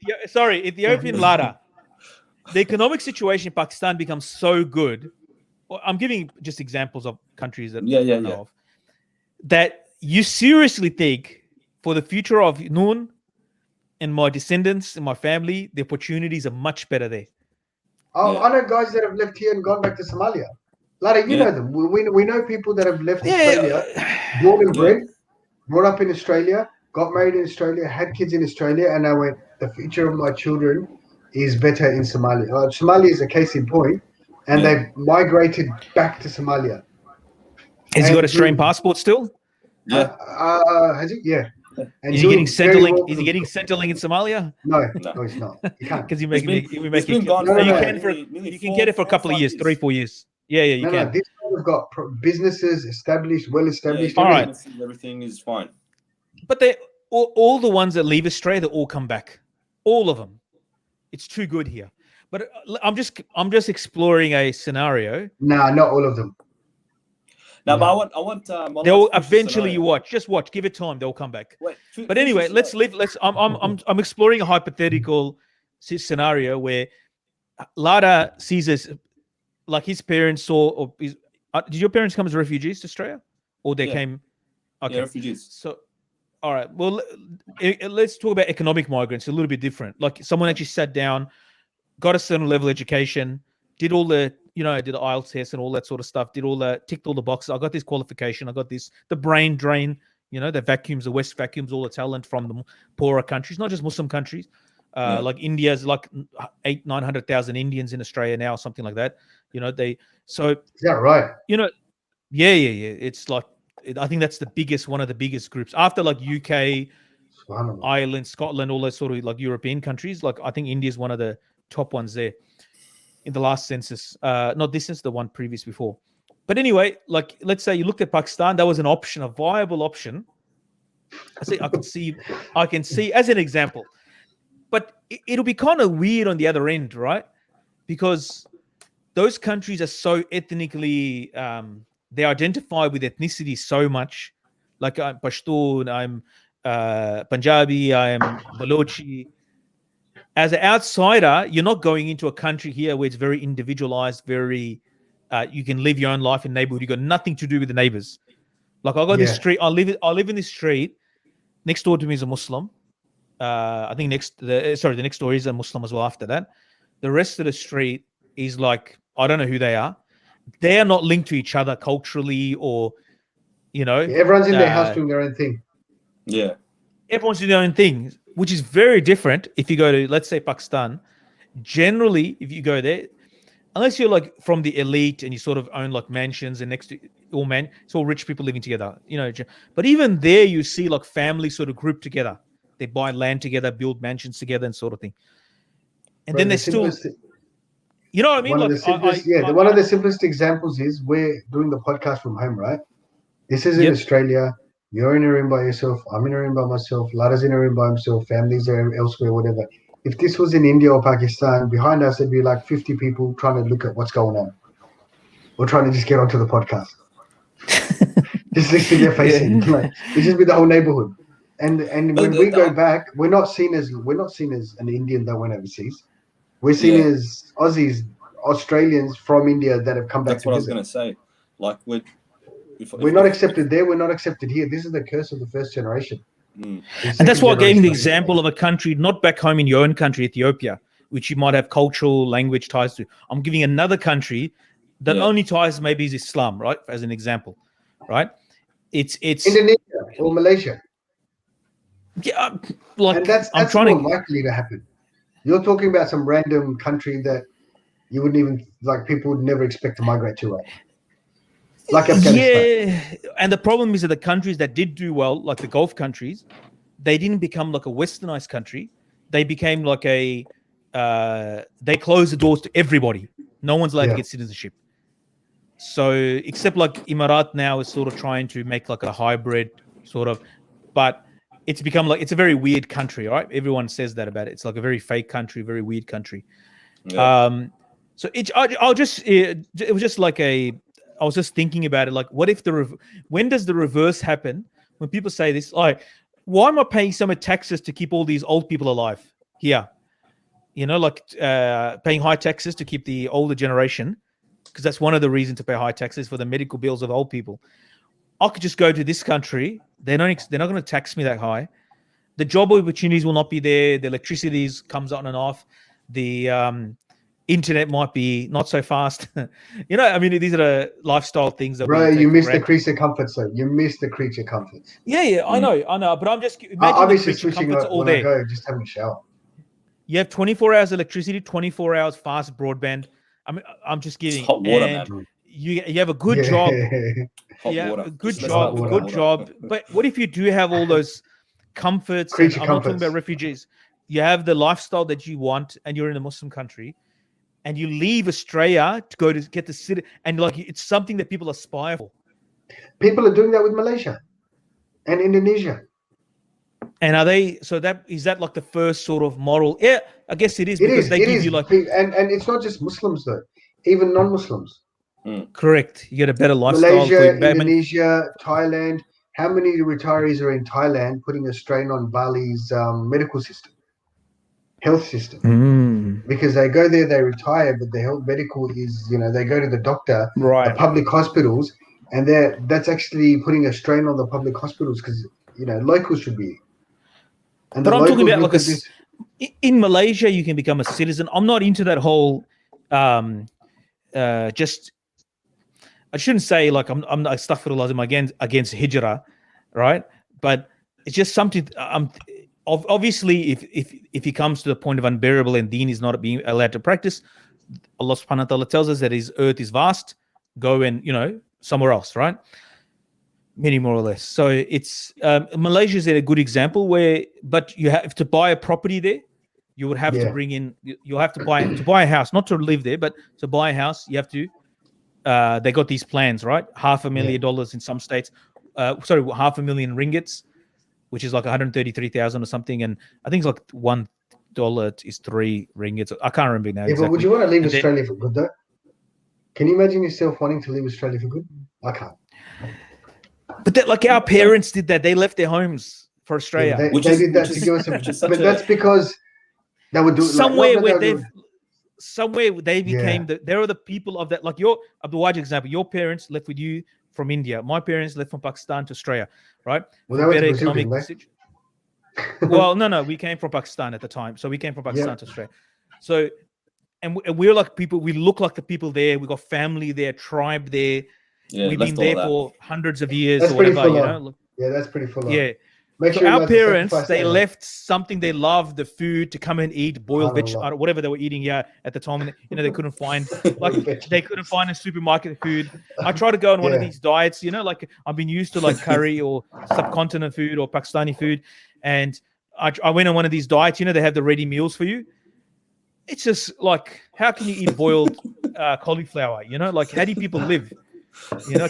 Ethiopian Lata. The economic situation in Pakistan becomes so good. Well, I'm giving just examples of countries that I know of, that you seriously think for the future of Noon and my descendants and my family, the opportunities are much better there. Oh, I know guys that have left here and gone back to Somalia. Lara, you know them. We know people that have left Australia, born and bred, brought up in Australia, got married in Australia, had kids in Australia, and I went, the future of my children is better in Somalia. Somalia is a case in point, and they've migrated back to Somalia. Has he got Australian passport still? Yeah. Has he? Yeah. And is he getting Centrelink? Is he getting Centrelink in Somalia? No, he's not. He can't. Because you been gone. You can get it for a couple of years, 3-4 years. Yeah, you can. No, this one have got businesses established, well established. All right, everything is fine. But they all the ones that leave Australia, they all come back. All of them. It's too good here. But I'm just exploring a scenario. Nah, not all of them. Now, but I want. They'll eventually. Just watch. Give it time. They'll come back. Wait, but anyway, let's live. I'm exploring a hypothetical scenario where Lata sees this, like his parents saw. Or did your parents come as refugees to Australia, or they came? Okay, yeah, refugees. So, all right. Well, let's talk about economic migrants. A little bit different. Like someone actually sat down, got a certain level of education, did all the. Did the IELTS test and all that sort of stuff. Ticked all the boxes. I got this qualification. I got this. The brain drain. The vacuums, the West vacuums all the talent from the poorer countries, not just Muslim countries. Like India's like 800,000-900,000 Indians in Australia now, something like that. Is that right? Yeah. It's like I think that's one of the biggest groups after like UK, Ireland, Scotland, all those sort of like European countries. Like I think India's one of the top ones there. In the last census, not this census, the one previous before. But anyway, like let's say you looked at Pakistan, that was an option, a viable option. I can see as an example, but it'll be kind of weird on the other end, right? Because those countries are so ethnically, they identify with ethnicity so much. Like I'm Pashtun, I'm Punjabi, I'm Balochi. As an outsider, you're not going into a country here where it's very individualized, very you can live your own life in neighborhood. You got nothing to do with the neighbors. Like I got this street. I live in this street. Next door to me is a Muslim. I think the next door is a Muslim as well. After that, the rest of the street is like I don't know who they are. They are not linked to each other culturally, or everyone's in their house doing their own thing. Yeah, everyone's doing their own thing. Which is very different if you go to, let's say, Pakistan. Generally, if you go there, unless you're like from the elite and you sort of own like mansions and next to it's all rich people living together, But even there, you see like families sort of grouped together. They buy land together, build mansions together, and sort of thing. And then they still, you know what I mean? One of the simplest examples is we're doing the podcast from home, right? This is in Australia. You're in a room by yourself. I'm in a room by myself. Lada's in a room by himself. Families are elsewhere, whatever. If this was in India or Pakistan, behind us, there'd be like 50 people trying to look at what's going on. We're trying to just get onto the podcast. Just next to their facing. Like, it's just with the whole neighborhood. And when we go back, we're not seen as an Indian that went overseas. We're seen as Aussies, Australians from India that have come back. That's what I was going to say. Like we're not accepted there. We're not accepted here. This is the curse of the first generation. And that's why I gave the example of a country, not back home in your own country, Ethiopia, which you might have cultural language ties to. I'm giving another country that only ties maybe is Islam, right? As an example, right? It's Indonesia or Malaysia. Yeah, like and that's more likely to happen. You're talking about some random country that you wouldn't even people would never expect to migrate to, right? Like Afghanistan. Yeah, and the problem is that the countries that did do well, like the Gulf countries, they didn't become like a westernized country. They became like they closed the doors to everybody. No one's allowed to get citizenship. So except like Emirat now is sort of trying to make like a hybrid sort of, but it's become like, it's a very weird country, right? Everyone says that about it. It's like a very fake country, very weird country. Yeah. So it was just like I was just thinking about it. Like, what if when does the reverse happen? When people say this, like, why am I paying so much taxes to keep all these old people alive here? You know, like paying high taxes to keep the older generation, because that's one of the reasons to pay high taxes for the medical bills of old people. I could just go to this country. They're not going to tax me that high. The job opportunities will not be there. The electricity comes on and off. The internet might be not so fast. You know, I mean, these are the lifestyle things that. Bro, you missed the creature comforts, though. You missed the creature comforts. Yeah, I know. But I'm just imagine I'll be the creature comforts all when there. I go, just having a shower. You have 24 hours electricity, 24 hours fast broadband. I mean, I'm just kidding. It's hot water, man. You have a good job. Hot water. A good job. But what if you do have all those comforts? I'm not talking about refugees. You have the lifestyle that you want, and you're in a Muslim country, and you leave Australia to go to get the city, and like it's something that people aspire for. People are doing that with Malaysia and Indonesia. And is that like the first sort of moral? Yeah, I guess it is, because they give you like, and it's not just Muslims though, even non-Muslims. Correct. You get a better lifestyle. Malaysia, Indonesia, Thailand. How many retirees are in Thailand putting a strain on Bali's medical system, health system? Because they go there, they retire, but the health medical is, they go to the doctor, right? The public hospitals, and that's actually putting a strain on the public hospitals because locals should be. And but I'm talking about like in Malaysia, you can become a citizen. I'm not into that whole just. I shouldn't say like I'm astaghfirullah against hijrah, right? But it's just something. Obviously, if he comes to the point of unbearable and deen is not being allowed to practice, Allah subhanahu wa ta'ala tells us that his earth is vast. Go and somewhere else, right? Many more or less. So it's Malaysia is a good example but you have to buy a property there. You would have to bring in. You'll have to buy a house, not to live there, but to buy a house. You have to. They got these plans, right? $500,000 in some states. 500,000 ringgits, which is like 133,000 or something. And I think it's like $1 is 3 ringgits. I can't remember now. Yeah, exactly. But would you want to leave Australia for good though? Can you imagine yourself wanting to leave Australia for good? I can't. But like our parents did that. They left their homes for Australia. Yeah, they did that to give us but that's because they would do it somewhere where they became there are the people of that, like your Abdul Wajid example. Your parents left with you from India. My parents left from Pakistan to Australia, right? Well, better economic message. Well, no, we came from Pakistan at the time, so we came from Pakistan to Australia. So, and we're like people. We look like the people there. We got family there, tribe there. Yeah, we've been there for hundreds of years or whatever. Yeah, that's pretty full on. Yeah. So our parents, they left something they loved, the food, to come and eat boiled vegetables, whatever they were eating at the time. They couldn't find they couldn't find a supermarket food. I try to go on one of these diets, like I've been used to like curry or subcontinent food or Pakistani food, and I went on one of these diets. They have the ready meals for you. It's just like, how can you eat boiled cauliflower? Like, how do people live?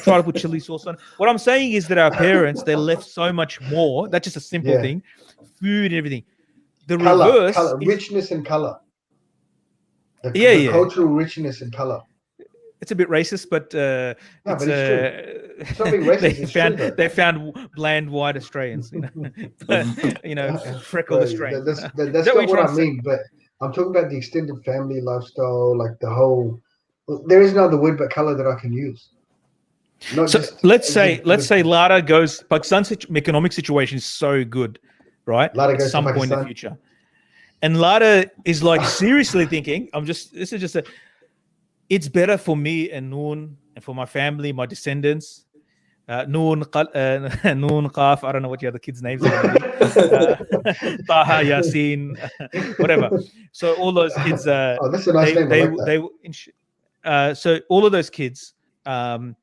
Try to put chili sauce on. What I'm saying is that our parents, they left so much more. That's just a simple thing. Food and everything. The reverse color, richness and color. The cultural richness and color. it's a bit racist, but No, but it's true. It's not being racist. It's true, though. they found bland white Australians, freckled Right, Australians. that's Is not that what you're I trying to say? mean. But I'm talking about the extended family lifestyle, like the whole. There is no other word but color that I can use. Not So just let's say Lata goes. Pakistan's economic situation is so good, right? Lata At goes to some point in the Pakistan. future, and Lata is like seriously thinking, this is just it's better for me and Noon and for my family, my descendants. Noon, Noon, Qaf, I don't know what your other kids' names are going to be. Taha, Yasin, whatever. So all those kids, Oh, that's a nice name. I like that. so all of those kids, then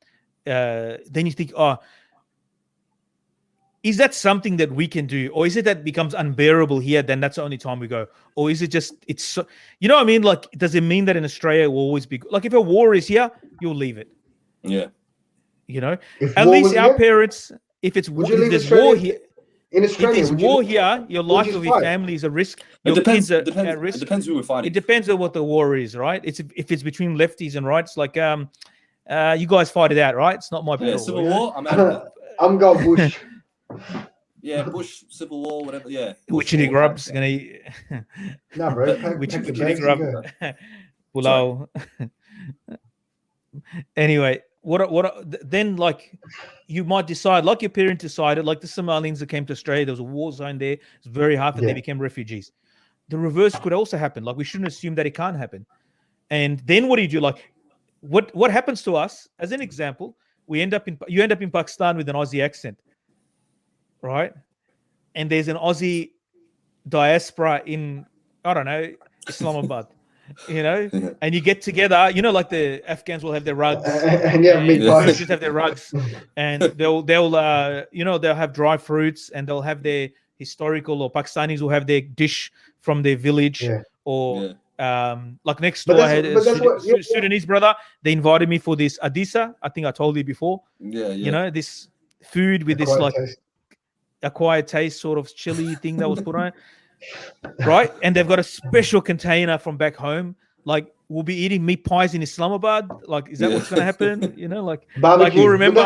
you think, oh, is that something that we can do, or is it that becomes unbearable here? Then that's the only time we go, or is it just it's so, you know what I mean? Like, does it mean that in Australia will always be like if a war is here, you'll leave it? Yeah. You know, If at war least was our here, parents, if would you if leave there's Australia war here, in if Australia? there's Would you war leave- here, your would life you of your fight? family is a risk. It Your depends. kids are Depends. at risk. It depends who we're fighting. It depends on what the war is, right? It's if it's between lefties and rights, like you guys fight it out, right? It's not my battle. Yeah, civil you know? war. I'm out of it. I'm going Bush. Yeah, Bush, civil war, whatever. Yeah. Which Bush of the war, grubs fine. gonna eat? No, bro. Pack, Which pack of your the bags grub? and go. Pulao. Anyway, then like you might decide, like your parents decided, like the Somalians that came to Australia, there was a war zone there. It's very hard, and they Yeah. became refugees. The reverse could also happen. Like we shouldn't assume that it can't happen. And then what do you do? Like what happens to us? As an example, you end up in Pakistan with an Aussie accent, right? And there's an Aussie diaspora in, I don't know, Islamabad, and you get together, like the Afghans will have their rugs, And yeah, meat the pies. Christians have their rugs, and they'll have dry fruits, and they'll have their historical, or Pakistanis will have their dish from their village, Yeah. or like next But door I had that's- but that's what- yeah. Sudanese brother. They invited me for this adisa. I think I told you before. Yeah. This food with this Acquired like taste. acquired taste sort of chili thing that was put on it, right? And they've got a special container from back home. Like we'll be eating meat pies in Islamabad. Like, is that what's going to happen? Like Barbecue. we'll remember.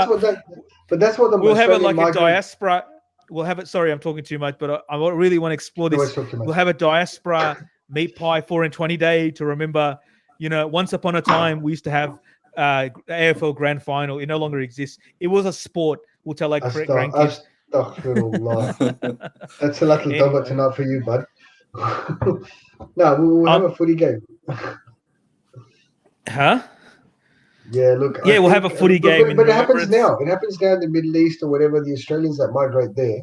But that's what the We'll have it Australian like a migrant- diaspora. We'll have it. Sorry, I'm talking too much, but I really want to explore No, this. it's not too much. We'll have a diaspora meat pie 4 and 20 day to remember. Once upon a time we used to have AFL Grand Final. It no longer exists. It was a sport. We'll tell our grandkids. Astaghfirullah. That's a little Anyway. double tonight for you, bud. No, we'll have a footy game. Huh? Yeah, look. Yeah, I we'll think- have a footy game in But it happens remembrance. now. It happens now in the Middle East or whatever. The Australians that migrate there.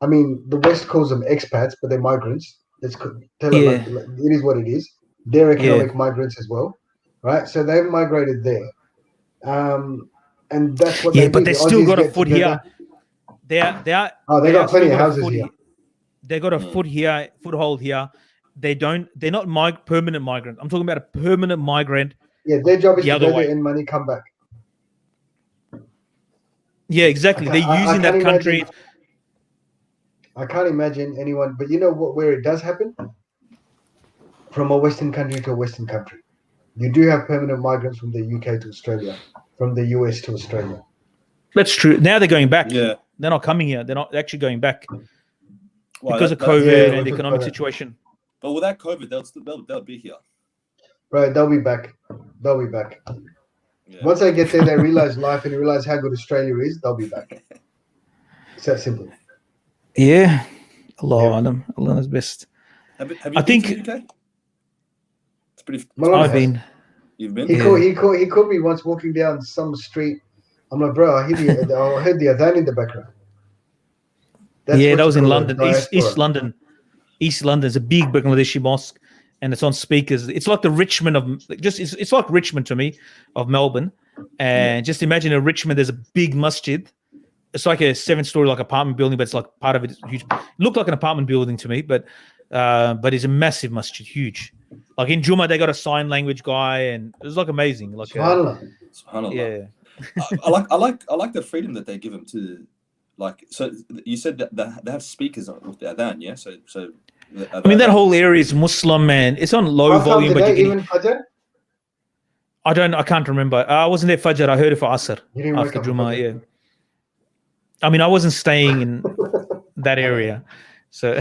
I mean, the West calls them expats, but they're migrants. Let's tell it like it is what it is. They're economic migrants as well, right? So they've migrated there, and that's what they do. But they The still Aussies got a get foot together. here. They are. Oh, they got plenty of houses footy. here. They got a foothold here. They're not permanent migrant. I'm talking about a permanent migrant. Yeah, their job is The to other go way. there, earn money, come back. Yeah, exactly. They're I using that can't country. imagine- I can't imagine anyone, but you know where it does happen? From a Western country to a Western country. You do have permanent migrants from the UK to Australia, from the US to Australia. That's true. Now they're going back. Yeah. They're not coming here. They're not actually going back Well, because of that's- COVID yeah, and the because economic of that. situation. But without COVID, they'll be here. Right, they'll be back. They'll be back. Yeah. Once they get there, they realize life and realize how good Australia is, they'll be back. It's that simple. Yeah. Allah Yeah. Alam. Allah knows best. Have you I been think- to the UK? It's pretty. Malone I've has. been. You've been. He called me once walking down some street. I'm like, bro, I heard the adhan in the background. That's Yeah, what that you was in call a London, East diaspora. London. East London is a big Bangladeshi mosque, and it's on speakers. It's like the Richmond of it's like Richmond to me of Melbourne. And just imagine in Richmond, there's a big masjid. It's like a 7-story like apartment building, but it's like part of it is huge. It looked like an apartment building to me, but it's a massive masjid, huge. Like in Juma, they got a sign language guy, and it was like amazing. Like Subhanallah. yeah. I like the freedom that they give them to, like. So you said that they have speakers with the adhan, yeah. So I mean that whole area is Muslim, man. It's on low How come volume, but today, you can. even Fajr? I can't remember. I wasn't there Fajr. I heard it for Asr You didn't wake after up for Jummah. Fajr? Yeah. I mean, I wasn't staying in that area, so.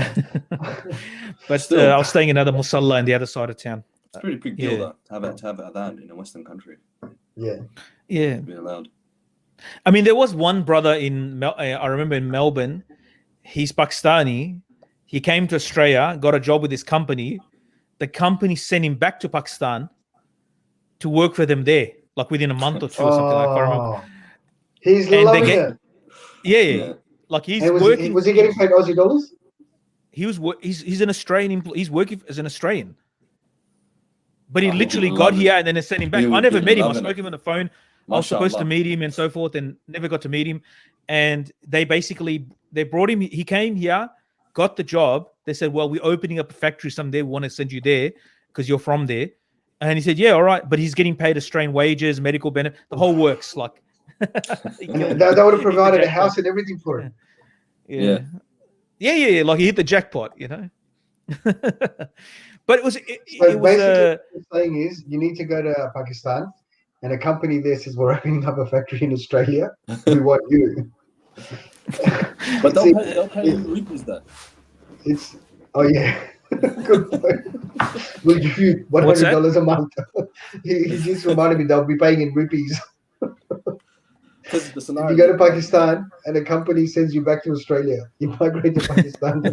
But Still. I was staying in another musalla in the other side of town. It's a pretty big deal though to have adhan in a Western country. Yeah. Yeah. Be allowed. I mean, there was one brother I remember in Melbourne. He's Pakistani. He came to Australia, got a job with this company. The company sent him back to Pakistan to work for them there, like within a month or two or something. I can't remember. Oh, he's And loving it. Yeah. Like he's And working. was he getting paid Aussie dollars? He's an Australian. He's working as an Australian. But he Oh, literally he'd got love here it. and then they sent him back. He I would never be met him. I loving spoke it. to him on the phone. I was supposed to Mashallah. meet him and so forth, and never got to meet him. And they brought him. He came here, got the job. They said, "Well, we're opening up a factory someday. We want to send you there because you're from there." And he said, "Yeah, all right." But he's getting paid Australian wages, medical benefit, the whole works. Like And they would have provided a house and everything for him. Yeah. Like he hit the jackpot, you know. But it was. So It was. basically, what you're saying is you need to go to Pakistan, and a company there says we're opening up a factory in Australia. We want you. But See, they'll pay you rupees though. It's yeah. Good point. We'll give you What's that? $100 a month. he just reminded me they'll be paying in rupees. Because the If scenario. you go to Pakistan and a company sends you back to Australia, you migrate to Pakistan.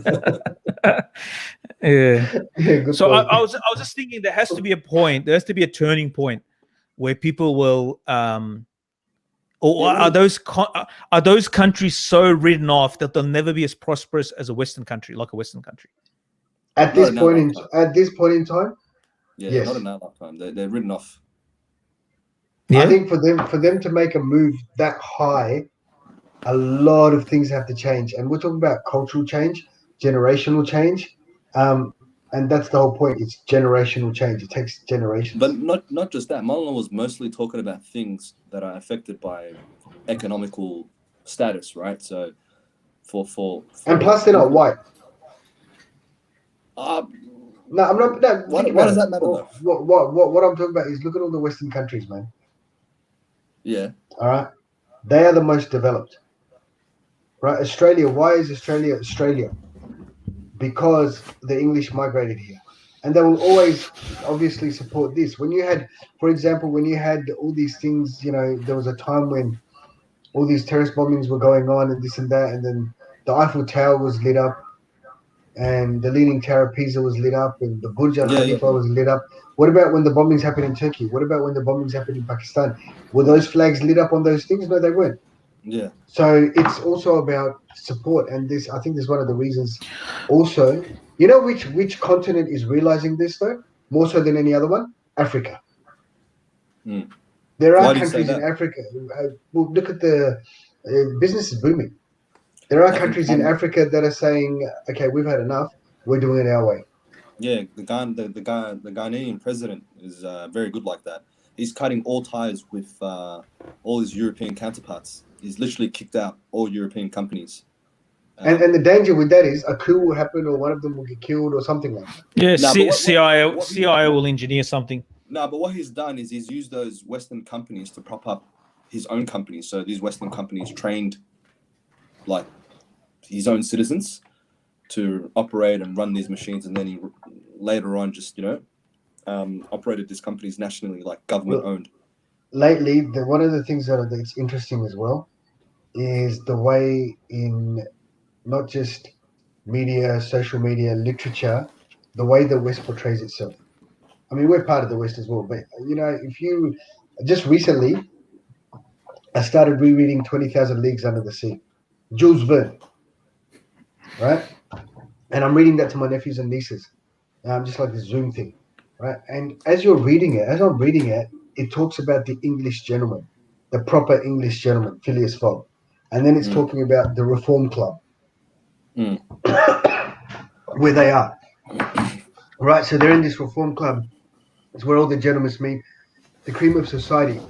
Yeah. Yeah, good So point. I was just thinking there has to be a point. There has to be a turning point where people will. Or are those countries so written off that they'll never be as prosperous as a Western country, like a Western country? At Not this in point our in lifetime. at this point in time, Yeah, Yes. not in our lifetime. They're written off. I think for them to make a move that high, a lot of things have to change, and we're talking about cultural change, generational change, and that's the whole point. It's generational change. It takes generations. But not just that. Malala was mostly talking about things that are affected by economical status, right? So for and plus, they're not white. Uh, No, I'm not. No, Why think does about that it. matter, though? What I'm talking about is look at all the Western countries, man. yeah. All right, they are the most developed. Right, Australia. Why is Australia Australia? Because the English migrated here, and they will always obviously support this. When you had, for example, when you had all these things, there was a time when all these terrorist bombings were going on and this and that, and then the Eiffel Tower was lit up, and the Leaning Tower of Pisa was lit up, and the Burj Al Khalifa was lit up. What about when the bombings happened in Turkey? What about when the bombings happened in Pakistan? Were those flags lit up on those things? No, they weren't. Yeah. So it's also about support, and I think this is one of the reasons. Also, you know which continent is realizing this though, more so than any other one? Africa. Mm. There Why are do you say countries in that? Africa. Well, look at the business is booming. There are Like in countries in Canada. Africa that are saying, "Okay, we've had enough. We're doing it our way." Yeah, the Ghanaian president is very good like that. He's cutting all ties with all his European counterparts. He's literally kicked out all European companies. And the danger with that is a coup will happen, or one of them will get killed, or something like that. Yeah, Nah, but CIO will engineer something. No, but what he's done is he's used those Western companies to prop up his own companies. So these Western companies trained like his own citizens to operate and run these machines, and then he later on just operated these companies nationally, like government owned. Lately, one of the things that's interesting as well is the way in not just media, social media, literature, the way the West portrays itself. I mean, we're part of the West as well, but if you just recently, I started rereading 20,000 Leagues Under the Sea, Jules Verne, right? And I'm reading that to my nephews and nieces, just like this Zoom thing, right? And as I'm reading it, it talks about the English gentleman, the proper English gentleman, Phileas Fogg, and then it's talking about the Reform Club, where they are, right? So they're in this Reform Club. It's where all the gentlemen meet, the cream of society.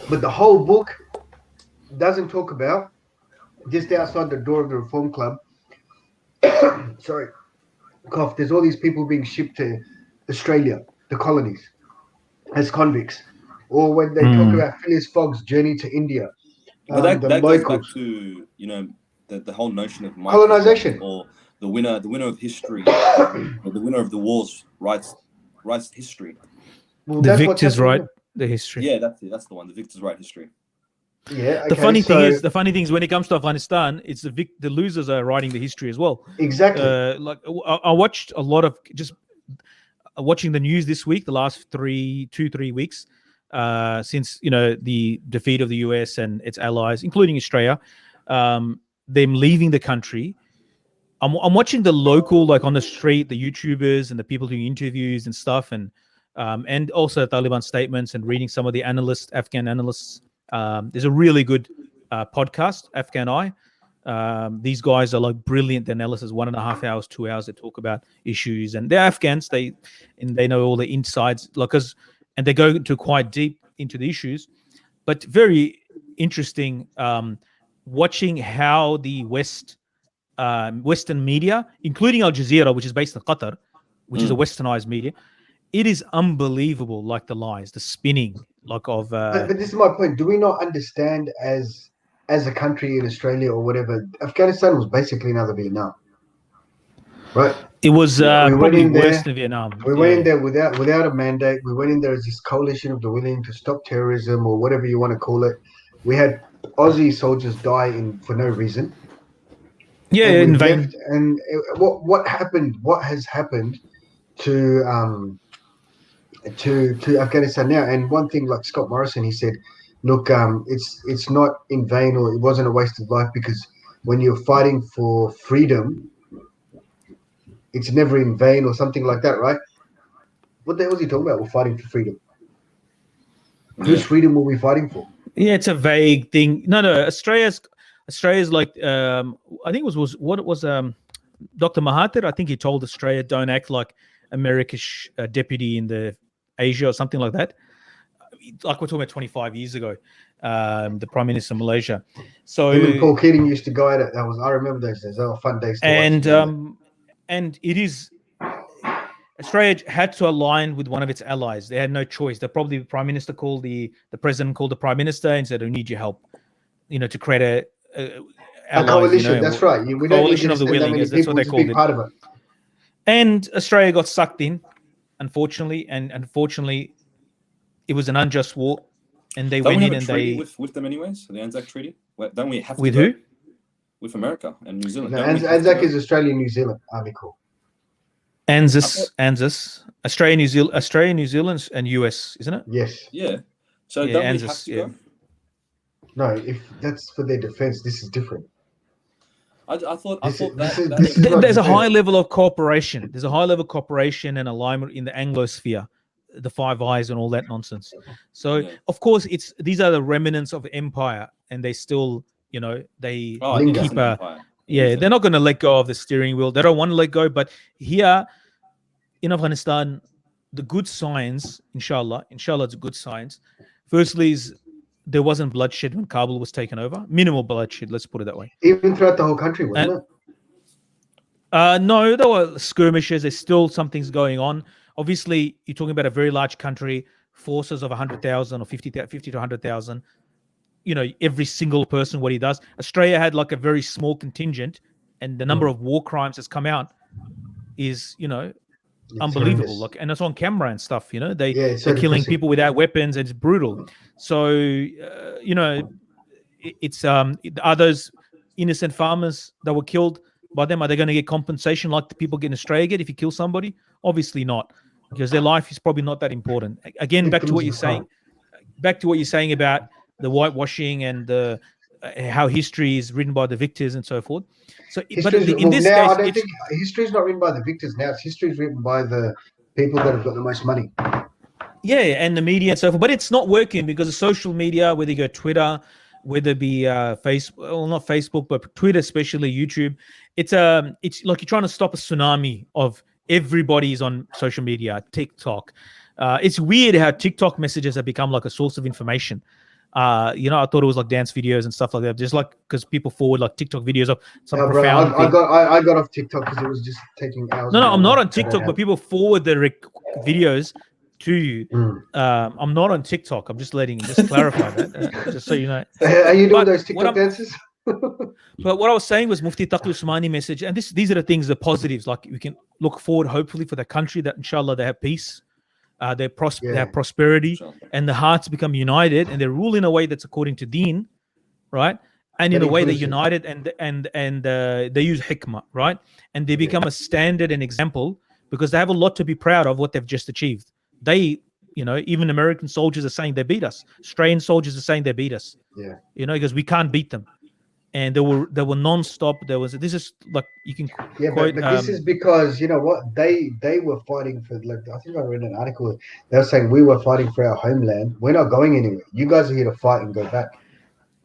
But the whole book doesn't talk about just outside the door of the Reform Club. Sorry, cough. There's all these people being shipped to Australia, the colonies, as convicts. or when they talk about Phileas Fogg's journey to India. But that goes back locals. to, you know, the whole notion of Colonization. or the winner of history, or the winner of the wars writes history. Well, The that's what's victors happening write the history. Yeah, that's the one. The victors write history. Yeah. The okay, funny thing is, when it comes to Afghanistan, it's the losers are writing the history as well. exactly. Like I watched a lot of just watching the news this week, the last 2-3 weeks, since the defeat of the US and its allies, including Australia, them leaving the country. I'm watching the local, like on the street, the YouTubers and the people doing interviews and stuff, and also Taliban statements, and reading some of the Afghan analysts. There's a really good podcast, Afghan Eye. These guys are like brilliant. The analysis, 1.5 hours, 2 hours. They talk about issues, and they're Afghans. They know all the insides, and they go into quite deep into the issues. But very interesting watching how the Western media, including Al Jazeera, which is based in Qatar, which is a westernized media, it is unbelievable. Like the lies, the spinning, like of. But this is my point. Do we not understand as a country in Australia or whatever? Afghanistan was basically another Vietnam, right? It was we went probably in worse there, than Vietnam. We went in there without a mandate. We went in there as this coalition of the willing to stop terrorism or whatever you want to call it. We had Aussie soldiers die for no reason. Yeah, in vain. And what happened? What has happened to Afghanistan now? And one thing, like Scott Morrison, he said, look, it's not in vain, or it wasn't a waste of life, because when you're fighting for freedom, it's never in vain, or something like that, right? What the hell is he talking about? We're fighting for freedom. Whose freedom were we fighting for? Yeah, it's a vague thing. No, Australia's like I think it was Dr. Mahathir. I think he told Australia, don't act like America's deputy in the Asia or something like that. Like we're talking about 25 years ago, the Prime Minister of Malaysia. So him and Paul Keating used to go at it. I remember those days. They were fun days to watch. And it is, Australia had to align with one of its allies. They had no choice. The Prime Minister called the President called the Prime Minister and said, "We need your help, to create a coalition." That's right. We don't coalition need of the willing. That's what they called it. Part of it. And Australia got sucked in, unfortunately, it was an unjust war, and they went in and they with them anyways. The Anzac Treaty. Don't we have to with go? who? With America and New Zealand. No, Anzac is Australia, New Zealand. Article. ANZUS, Australia, New Zealand, and US, isn't it? Yes. Yeah. So don't we have to go? No, if that's for their defense, this is different. I thought there's a high level of cooperation. There's a high level of cooperation and alignment in the Anglosphere, the Five Eyes and all that nonsense. So of course these are the remnants of empire, and they still, they keep they're not going to let go of the steering wheel. They don't want to let go. But here in Afghanistan, the good signs, inshallah, it's a good signs. Firstly, is there wasn't bloodshed when Kabul was taken over. Minimal bloodshed, let's put it that way. Even throughout the whole country, wasn't it? No, there were skirmishes. There's still some things going on. Obviously, you're talking about a very large country, forces of 100,000 or 50 to 100,000. Every single person, what he does. Australia had like a very small contingent, and the number of war crimes that's come out is, unbelievable. Like, and it's on camera and stuff. They're killing people without weapons, and it's brutal. So, it's are those innocent farmers that were killed by them? Are they going to get compensation like the people in Australia get if you kill somebody? Obviously not, because their life is probably not that important. Again, back to what you're saying about the whitewashing and the how history is written by the victors and so forth. So, but in this case, I don't think history is not written by the victors now. History is written by the people that have got the most money. Yeah, and the media and so forth. But it's not working because of social media, whether you go Twitter, whether it be Facebook, well, not Facebook, but Twitter, especially YouTube. It's like you're trying to stop a tsunami of everybody's on social media, TikTok. It's weird how TikTok messages have become like a source of information. I thought it was like dance videos and stuff like that, just like because people forward like TikTok videos of some profound thing. I got off TikTok because it was just taking hours. No, I'm not on TikTok, but people forward the videos to you. Mm. I'm not on TikTok. I'm just clarify that, just so you know. Are you doing But those what TikTok dances? But what I was saying was Mufti Taqi Usmani message, and these are the things, the positives. Like we can look forward, hopefully, for the country that inshallah they have peace, they have prosperity, Inshallah. and the hearts become united, and they rule in a way that's according to Deen, right? And in That a way they're inclusive. united, and they use hikmah, right? And they become a standard and example because they have a lot to be proud of what they've just achieved. They, even American soldiers are saying they beat us. Australian soldiers are saying they beat us. Yeah. Because we can't beat them. And they were non-stop. This is like you can quote. But this is because you know what they were fighting for. Like I think I read an article. They were saying we were fighting for our homeland. We're not going anywhere. You guys are here to fight and go back.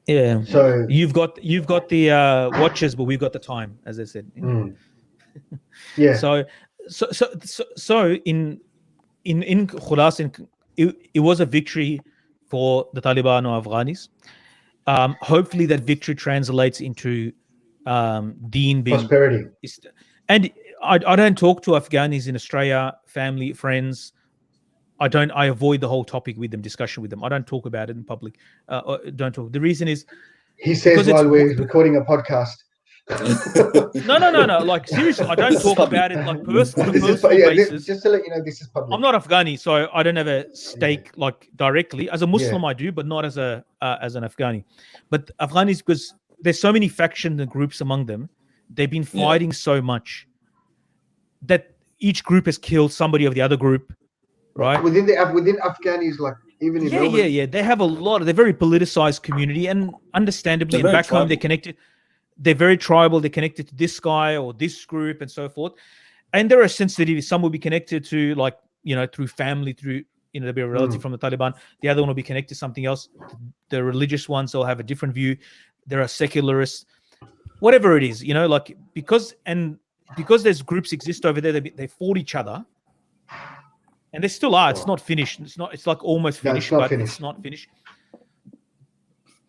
Yeah. So you've got the watches, but we've got the time, as they said. Yeah. So in Khulas, it was a victory for the Taliban or Afghanis. Hopefully that victory translates into Deen being prosperity. And I don't talk to Afghanis in Australia, family, friends. I avoid the whole topic with them, discussion with them. I don't talk about it in public. Don't talk. The reason is he says while we're recording a podcast. No. Like seriously, I don't talk about it like on a personal basis. Just to let you know, this is public. I'm not Afghani, so I don't have a stake like directly. As a Muslim, I do, but not as an Afghani. But Afghanis, because there's so many factions and groups among them, they've been fighting so much that each group has killed somebody of the other group, right? Within Afghanis, like even in they have a lot. They're very politicized community, and understandably, and back home they're connected. They're very tribal. They're connected to this guy or this group and so forth. And there are sensitivities. Some will be connected to through family, through, there'll be a relative from the Taliban. The other one will be connected to something else. The religious ones will have a different view. There are secularists, whatever it is, because there's groups exist over there, they fought each other. And they still are. It's not finished. It's like almost finished, it's not finished.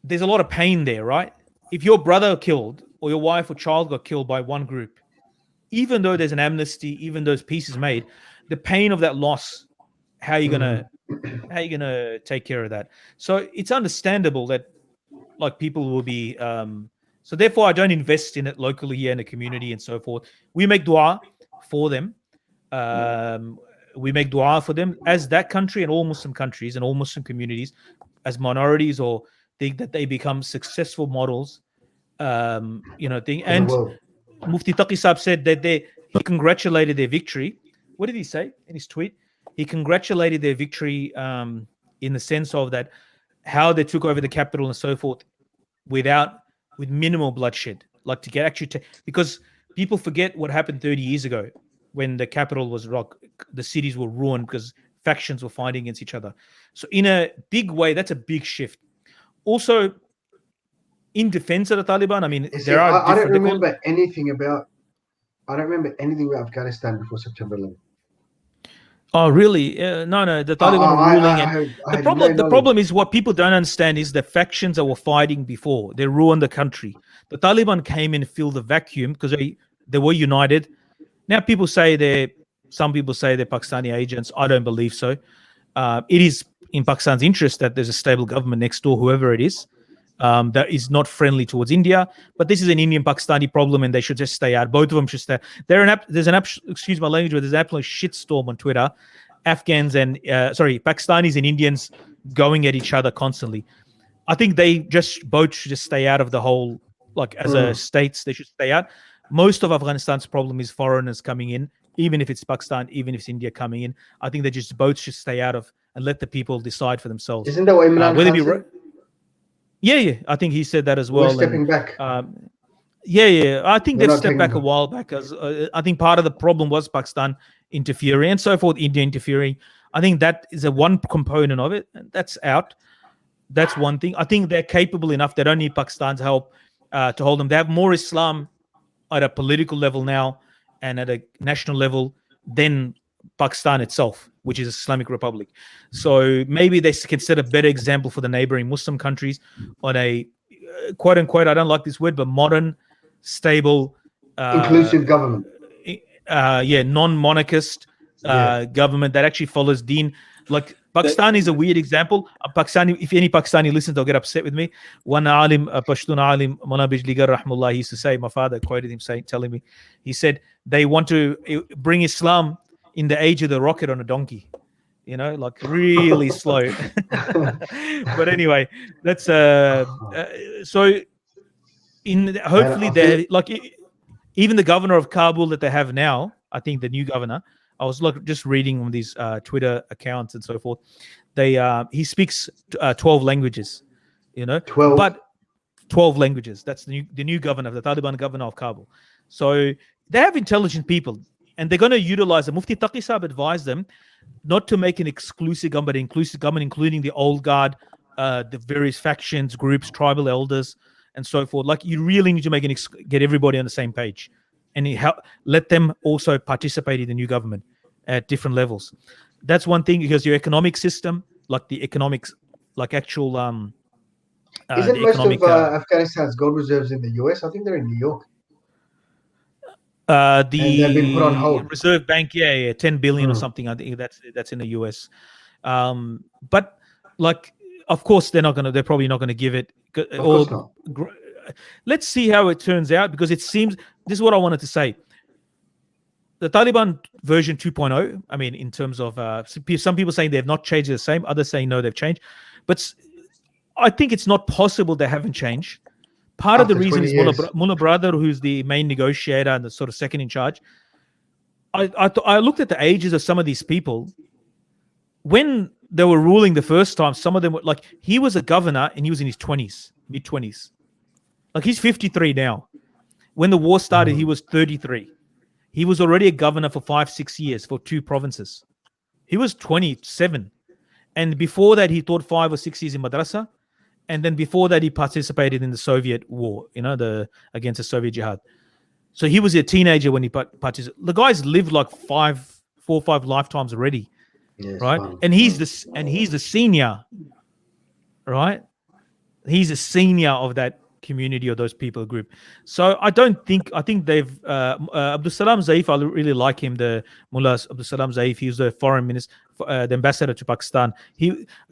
There's a lot of pain there, right? If your brother killed or your wife or child got killed by one group, even though there's an amnesty, even though peace is made, the pain of that loss, how are you gonna take care of that? So it's understandable that like people will be so therefore I don't invest in it locally here in the community and so forth. We make dua for them. We make dua for them as that country and all Muslim countries and all Muslim communities as minorities or think that they become successful models, thing. And Mufti Taqi Saab said that he congratulated their victory. What did he say in his tweet? He congratulated their victory in the sense of that how they took over the capital and so forth with minimal bloodshed, like to get because people forget what happened 30 years ago when the capital was rocked, the cities were ruined because factions were fighting against each other. So in a big way, that's a big shift. Also, in defense of the Taliban, I mean, I don't remember anything about Afghanistan before September 11th. Oh, really? No. The Taliban were ruling. The problem is what people don't understand is the factions that were fighting before, they ruined the country. The Taliban came in and filled the vacuum because they were united. Now some people say they're Pakistani agents. I don't believe so. It is in Pakistan's interest that there's a stable government next door, whoever it is, that is not friendly towards India. But this is an Indian-Pakistani problem, and they should just stay out. Both of them should stay. Excuse my language, but there's an absolute shitstorm on Twitter. Pakistanis and Indians going at each other constantly. I think both should just stay out of the whole, as a states, they should stay out. Most of Afghanistan's problem is foreigners coming in, even if it's Pakistan, even if it's India coming in. I think they both should stay out of and let the people decide for themselves. Isn't that what Imran Khan said? Yeah. I think he said that as well. We're stepping back. I think they've stepped back a while back because I think part of the problem was Pakistan interfering and so forth, India interfering. I think that is one component of it, and that's out. That's one thing. I think they're capable enough. They don't need Pakistan's help to hold them. They have more Islam at a political level now and at a national level than Pakistan itself, which is Islamic Republic. So maybe they can set a better example for the neighboring Muslim countries on a quote unquote, I don't like this word, but modern, stable, inclusive government. Non-monarchist government that actually follows Deen. Like Pakistan is a weird example. Pakistani, if any Pakistani listens, they'll get upset with me. One alim, Pashtun alim, Mona Bijligar Rahmullah, he used to say, my father quoted him telling me, he said, they want to bring Islam in the age of the rocket on a donkey. Like really slow. But anyway, that's so hopefully they like even the governor of Kabul that they have now, I think the new governor, I was just reading on these Twitter accounts and so forth. He speaks 12 languages, 12. But 12 languages. That's the new governor, the Taliban governor of Kabul. So they have intelligent people, and they're going to utilize the Mufti Taqi Sahib advised them not to make an exclusive government, but inclusive government, including the old guard, the various factions, groups, tribal elders, and so forth. Like you really need to get everybody on the same page, and let them also participate in the new government at different levels. That's one thing, because your economic system, like the economics, like actual isn't most of Afghanistan's gold reserves in the US? I think they're in New York. And they've been put on hold. Reserve Bank, 10 billion or something. I think that's in the US. But like, of course, they're probably not going to give it. Of course not. Let's see how it turns out, because it seems, this is what I wanted to say. The Taliban version 2.0, I mean, in terms of some people saying they have not changed the same, others saying no, they've changed. But I think it's not possible they haven't changed. Part of the reason is Mullah Brother, who's the main negotiator and the sort of second in charge. I looked at the ages of some of these people. When they were ruling the first time, some of them were like, he was a governor and he was in his 20s, mid-20s. Like he's 53 now. When the war started, he was 33. He was already a governor for 5-6 years for 2 provinces. He was 27. And before that, he taught 5 or 6 years in madrasa. And then before that, he participated in the Soviet war, against the Soviet jihad. So he was a teenager when he participated. The guy's lived like 4 or 5 lifetimes already, right? Fun. And he's the senior, right? He's a senior of that community or those people group. So I think they've Abdul Salam Zaif, I really like him, the Mullah Abdul Salam Zaif. He was the foreign minister, the ambassador to Pakistan.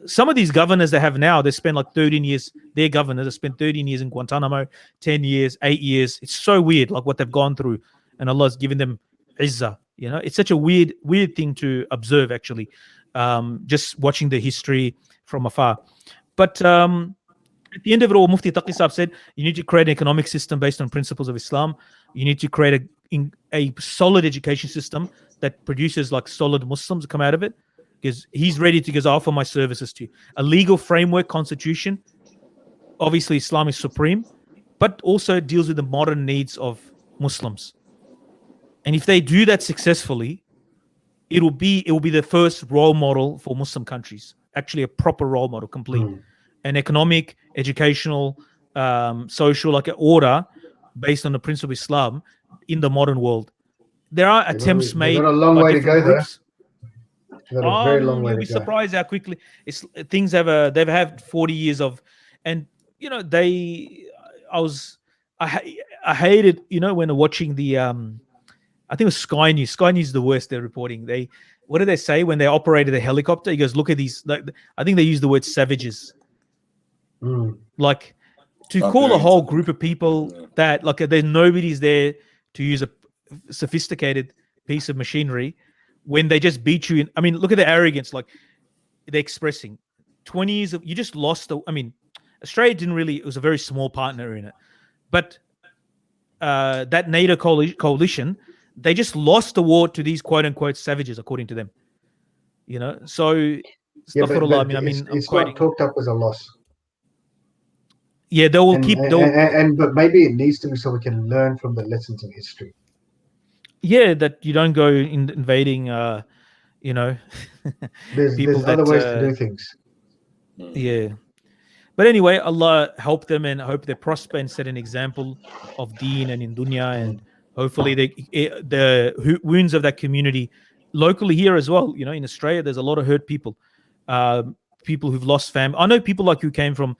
Some of these governors they have now, they spend like 13 years, their governors have spent 13 years in Guantanamo, 10 years, 8 years. It's so weird, like what they've gone through, and Allah's given them izzah. It's such a weird thing to observe, actually, just watching the history from afar. But at the end of it all, Mufti Taqi Sahib said, you need to create an economic system based on principles of Islam. You need to create a solid education system that produces like solid Muslims to come out of it, because he's ready to offer my services to you. A legal framework, constitution. Obviously, Islam is supreme, but also deals with the modern needs of Muslims. And if they do that successfully, it will be the first role model for Muslim countries. Actually, a proper role model, complete. An economic, educational, social, like an order based on the principle of Islam in the modern world. There are attempts made. They've got a long way to go groups. There. Got a very long way to go. You'll be surprised how quickly things they've had 40 years of, and I hated when watching the I think it was Sky News. Sky News is the worst. They're reporting. What did they say when they operated a helicopter? He goes, look at these. I think they used the word savages. Like to call a whole group of people that like there's nobody's there to use a sophisticated piece of machinery when they just beat you in. I mean, look at the arrogance, like they're expressing 20 years of, you just lost Australia didn't really, it was a very small partner in it, but that NATO coalition, they just lost the war to these quote unquote savages, according to them. So it's not talked up as a loss. Yeah, they will keep. But maybe it needs to be so we can learn from the lessons of history. Yeah, that you don't go invading. There's other ways to do things. Yeah, but anyway, Allah help them and hope they prosper and set an example of Deen and in dunya, and hopefully the wounds of that community locally here as well. In Australia, there's a lot of hurt people, people who've lost family. I know people like you came from.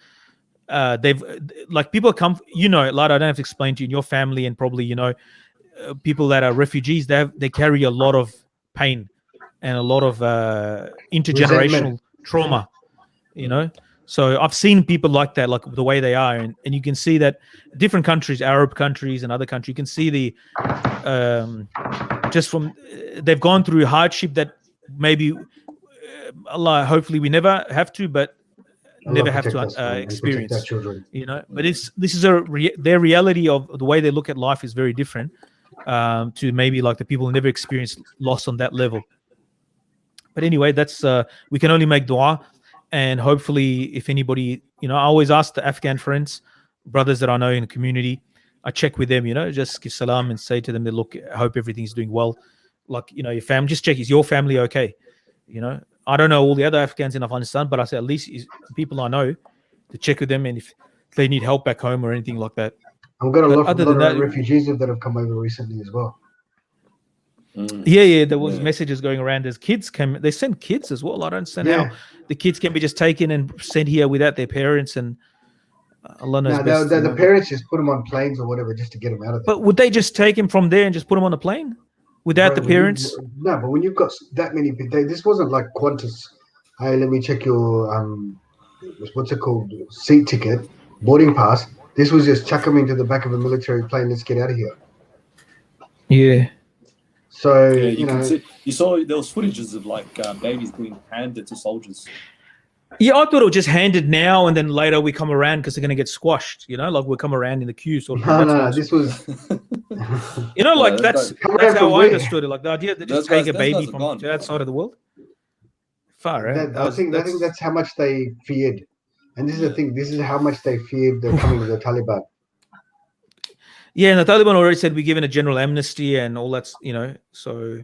They've like people come, Lata, I don't have to explain to you, in your family and probably people that are refugees, they carry a lot of pain and a lot of intergenerational trauma, you know. So I've seen people like that, like the way they are, and you can see that different countries, Arab countries and other countries, you can see the just from they've gone through hardship that maybe Allah, hopefully we never have to, but never have to experience. Our children. You know, but this is their reality of the way they look at life is very different to maybe like the people who never experienced loss on that level. But anyway, that's we can only make dua, and hopefully, if anybody, you know, I always ask the Afghan friends, brothers that I know in the community, I check with them, you know, just give salam and say to them that, look, I hope everything's doing well. Like, you know, your family, just check, is your family okay? You know, I don't know all the other Afghans in Afghanistan, but I say at least people I know to check with them, and if they need help back home or anything like that. I've got a lot of refugees that have come over recently as well. Yeah, there was messages going around. There's kids they send kids as well. I don't understand how the kids can be just taken and sent here without their parents, and Allah knows best. The parents just put them on planes or whatever just to get them out of there. But would they just take him from there and just put him on a plane without the parents? No, but when you've got that many people, this wasn't like Qantas. Hey, let me check your what's it called, seat ticket, boarding pass. This was just chuck them into the back of a military plane. Let's get out of here. Yeah. So you saw there was footages of like babies being handed to soldiers. Yeah, I thought it was just handed now and then later we come around because they're going to get squashed. You know, like we'll come around in the queue. Sort of. No, this was. You know, like that's how I understood it. Like the idea that just take a baby from the outside of the world. Far out. I think that's how much they feared, and this is the thing. This is how much they feared the coming of the Taliban. Yeah, and the Taliban already said we're given a general amnesty and all that's, you know, so.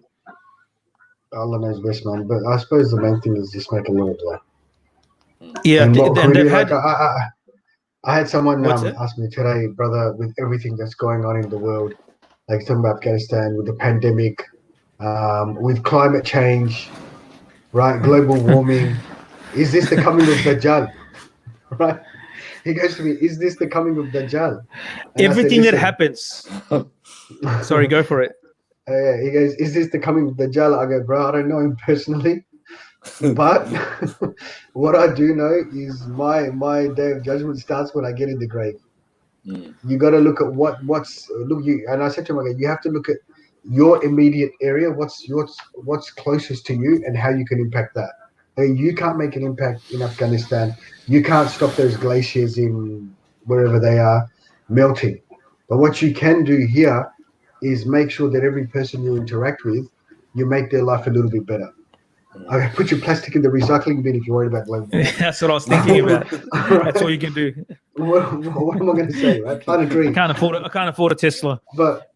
Allah knows best, man. But I suppose the main thing is just make a little dua. Yeah, and they've had. I had someone ask me today, brother, with everything that's going on in the world, like talking about Afghanistan, with the pandemic, with climate change, right, global warming, is this the coming of Dajjal? Right? He goes to me, is this the coming of Dajjal? And everything that happens. Sorry, go for it. He goes, is this the coming of Dajjal? I go, bro, I don't know him personally. But what I do know is my day of judgment starts when I get in the grave. You got to look at and I said to him, okay, you have to look at your immediate area, what's closest to you, and how you can impact that. And you can't make an impact in Afghanistan. You can't stop those glaciers in wherever they are melting. But what you can do here is make sure that every person you interact with, you make their life a little bit better. Okay, put your plastic in the recycling bin if you're worried about global warming. That's what I was thinking about. That's all you can do. What am I going to say? Right? Plant a tree. I can't afford a Tesla. But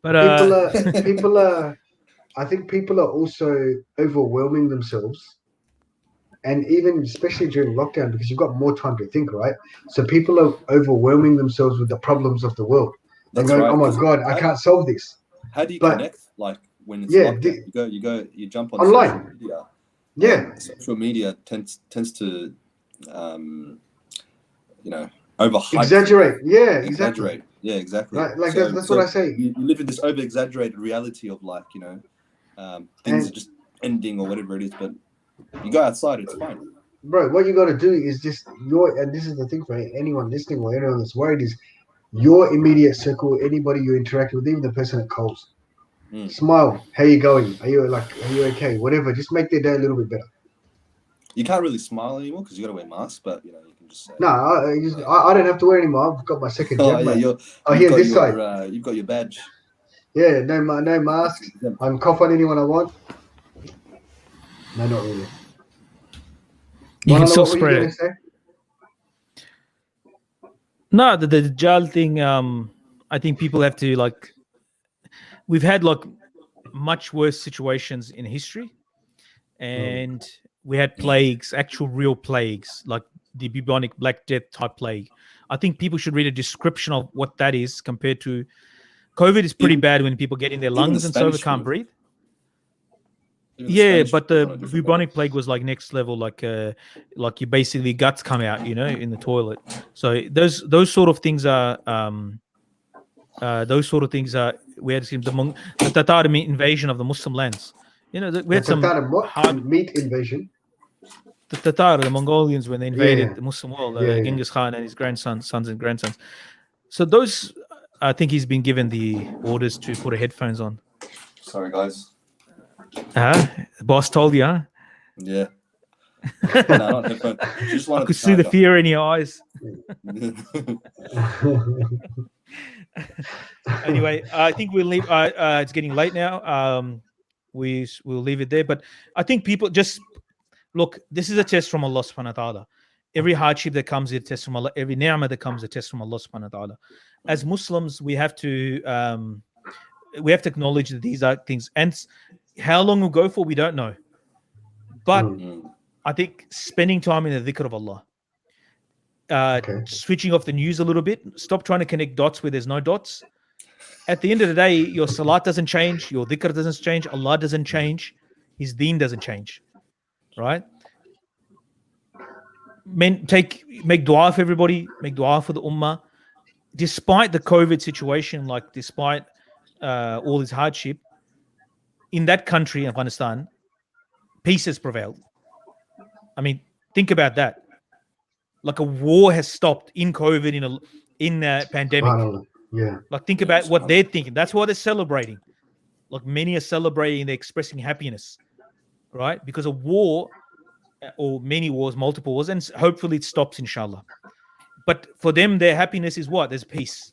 people are. I think people are also overwhelming themselves, and even especially during lockdown because you've got more time to think, right? So people are overwhelming themselves with the problems of the world. They're going, right. Oh my God, I can't solve this. How do you connect? Like when it's lockdown, you jump on online. Social media. Yeah, social media tends to, overhype. Exaggerate. Yeah, exactly. Yeah, exactly. Right, like that's what I say. You live in this over-exaggerated reality of like, things are just ending or whatever it is, but you go outside, it's fine. Bro, what you got to do is just and this is the thing for anyone listening or anyone that's worried is your immediate circle, anybody you interact with, even the person at Coles. Smile. How you going? Are you okay? Whatever. Just make their day a little bit better. You can't really smile anymore because you got to wear masks, but you can just say. No, I don't have to wear anymore. I've got my second jab. Here this side. You've got your badge. Yeah, no masks. I can cough on anyone I want. No, not really. You can still spread it. No, the Dajjal thing. I think people have to we've had much worse situations in history, and we had plagues, actual real plagues, like the bubonic Black Death type plague. I think people should read a description of what that is compared to COVID. Is pretty bad when people get in their lungs and so they can't breathe. Yeah, but the bubonic plague was like next level, like you basically guts come out, in the toilet. So those sort of things are we had seen the Tatar invasion of the Muslim lands. You know, we The had some Tatar hard. meat invasion. The Tatar, the Mongolians, when they invaded Yeah. the Muslim world, Yeah, yeah. Genghis Khan and his sons and grandsons. So those, I think he's been given the orders to put headphones on. Sorry, guys. The boss told you, huh? Yeah. No, not headphone. Just I wanted could to see the charge fear in your eyes. Anyway, I think we'll leave. It's getting late now. We'll leave it there. But I think people just look. This is a test from Allah Subhanahu wa Taala. Every hardship that comes is a test from Allah. Every ni'mah that comes is a test from Allah Subhanahu wa Taala. As Muslims, we have to acknowledge that these are things. And how long will go for, we don't know. But I think spending time in the dhikr of Allah, switching off the news a little bit, stop trying to connect dots where there's no dots. At the end of the day, your salat doesn't change, your dhikr doesn't change, Allah doesn't change, His deen doesn't change, right? Make dua for everybody, make dua for the ummah. Despite the COVID situation, like despite all this hardship, in that country, Afghanistan, peace has prevailed. I mean, think about that. Like a war has stopped in COVID, in a pandemic. Yeah. Like think about what they're thinking. That's why they're celebrating. Like many are celebrating, they're expressing happiness, right? Because a war, or many wars, multiple wars, and hopefully it stops, inshallah. But for them, their happiness is what? There's peace.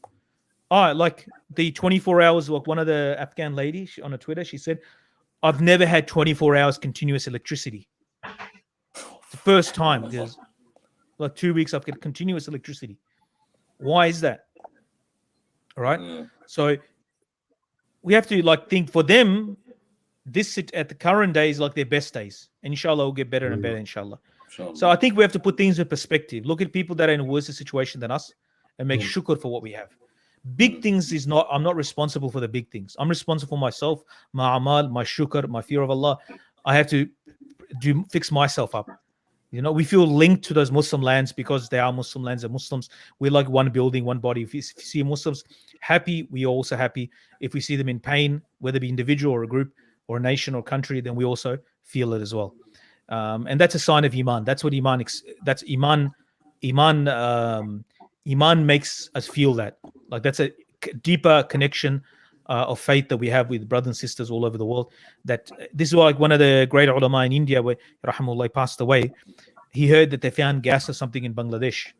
Like the 24 hours, like one of the Afghan ladies on a Twitter, she said, I've never had 24 hours continuous electricity. It's the first time. There's like 2 weeks I've got continuous electricity. Why is that? All right. Yeah. So we have to think for them, this at the current day is like their best days. And inshallah will get better and better, inshallah. So I think we have to put things in perspective. Look at people that are in a worse situation than us and make shukr for what we have. Big things I'm not responsible for the big things. I'm responsible for myself, my amal, my shukr, my fear of Allah. I have to fix myself up. We feel linked to those Muslim lands because they are Muslim lands and Muslims. We're like one building, one body. If you see Muslims happy, we are also happy. If we see them in pain, whether it be individual or a group or a nation or country, then we also feel it as well. And that's a sign of iman. That's what iman. That's iman. Iman makes us feel that. Like that's a deeper connection of faith that we have with brothers and sisters all over the world. That this is like one of the great ulama in India, where rahimahullah passed away. He heard that they found gas or something in Bangladesh,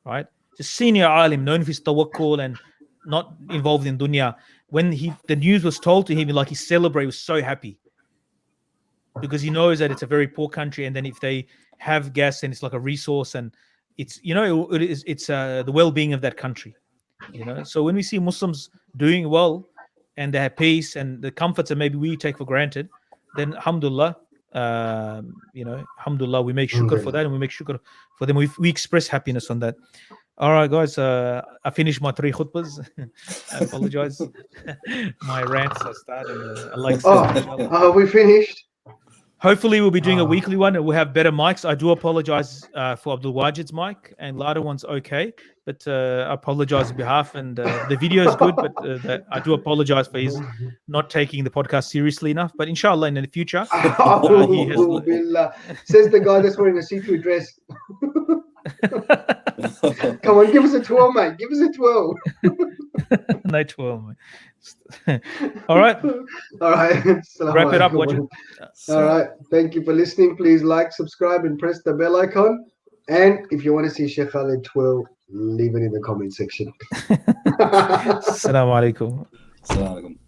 right? It's a senior alim, known for his tawakkul and not involved in dunya. When the news was told to him, he celebrated, he was so happy. Because he knows that it's a very poor country, and then if they have gas, and it's like a resource, and it's the well-being of that country. So when we see Muslims doing well and they have peace and the comforts that maybe we take for granted, then alhamdulillah, alhamdulillah, we make shukr for that, and we make shukr for them. We express happiness on that. All right, guys, I finished my 3 khutbas. I apologize. My rants are starting. We finished. Hopefully we'll be doing a weekly one, and we'll have better mics. I do apologize for Abdul Wajid's mic, and Lata one's okay, but I apologize on behalf. And the video is good, but I do apologize for his not taking the podcast seriously enough. But inshallah, in the future, Says the guy that's wearing a see-through dress. Come on, give us a 12, mate. Give us a 12. No 12, mate. All right. Wrap it up, Wajid. All right. Thank you for listening. Please like, subscribe, and press the bell icon. And if you want to see Shaykh Khalid 12, leave it in the comment section. Assalamu alaikum. Assalamu alaikum.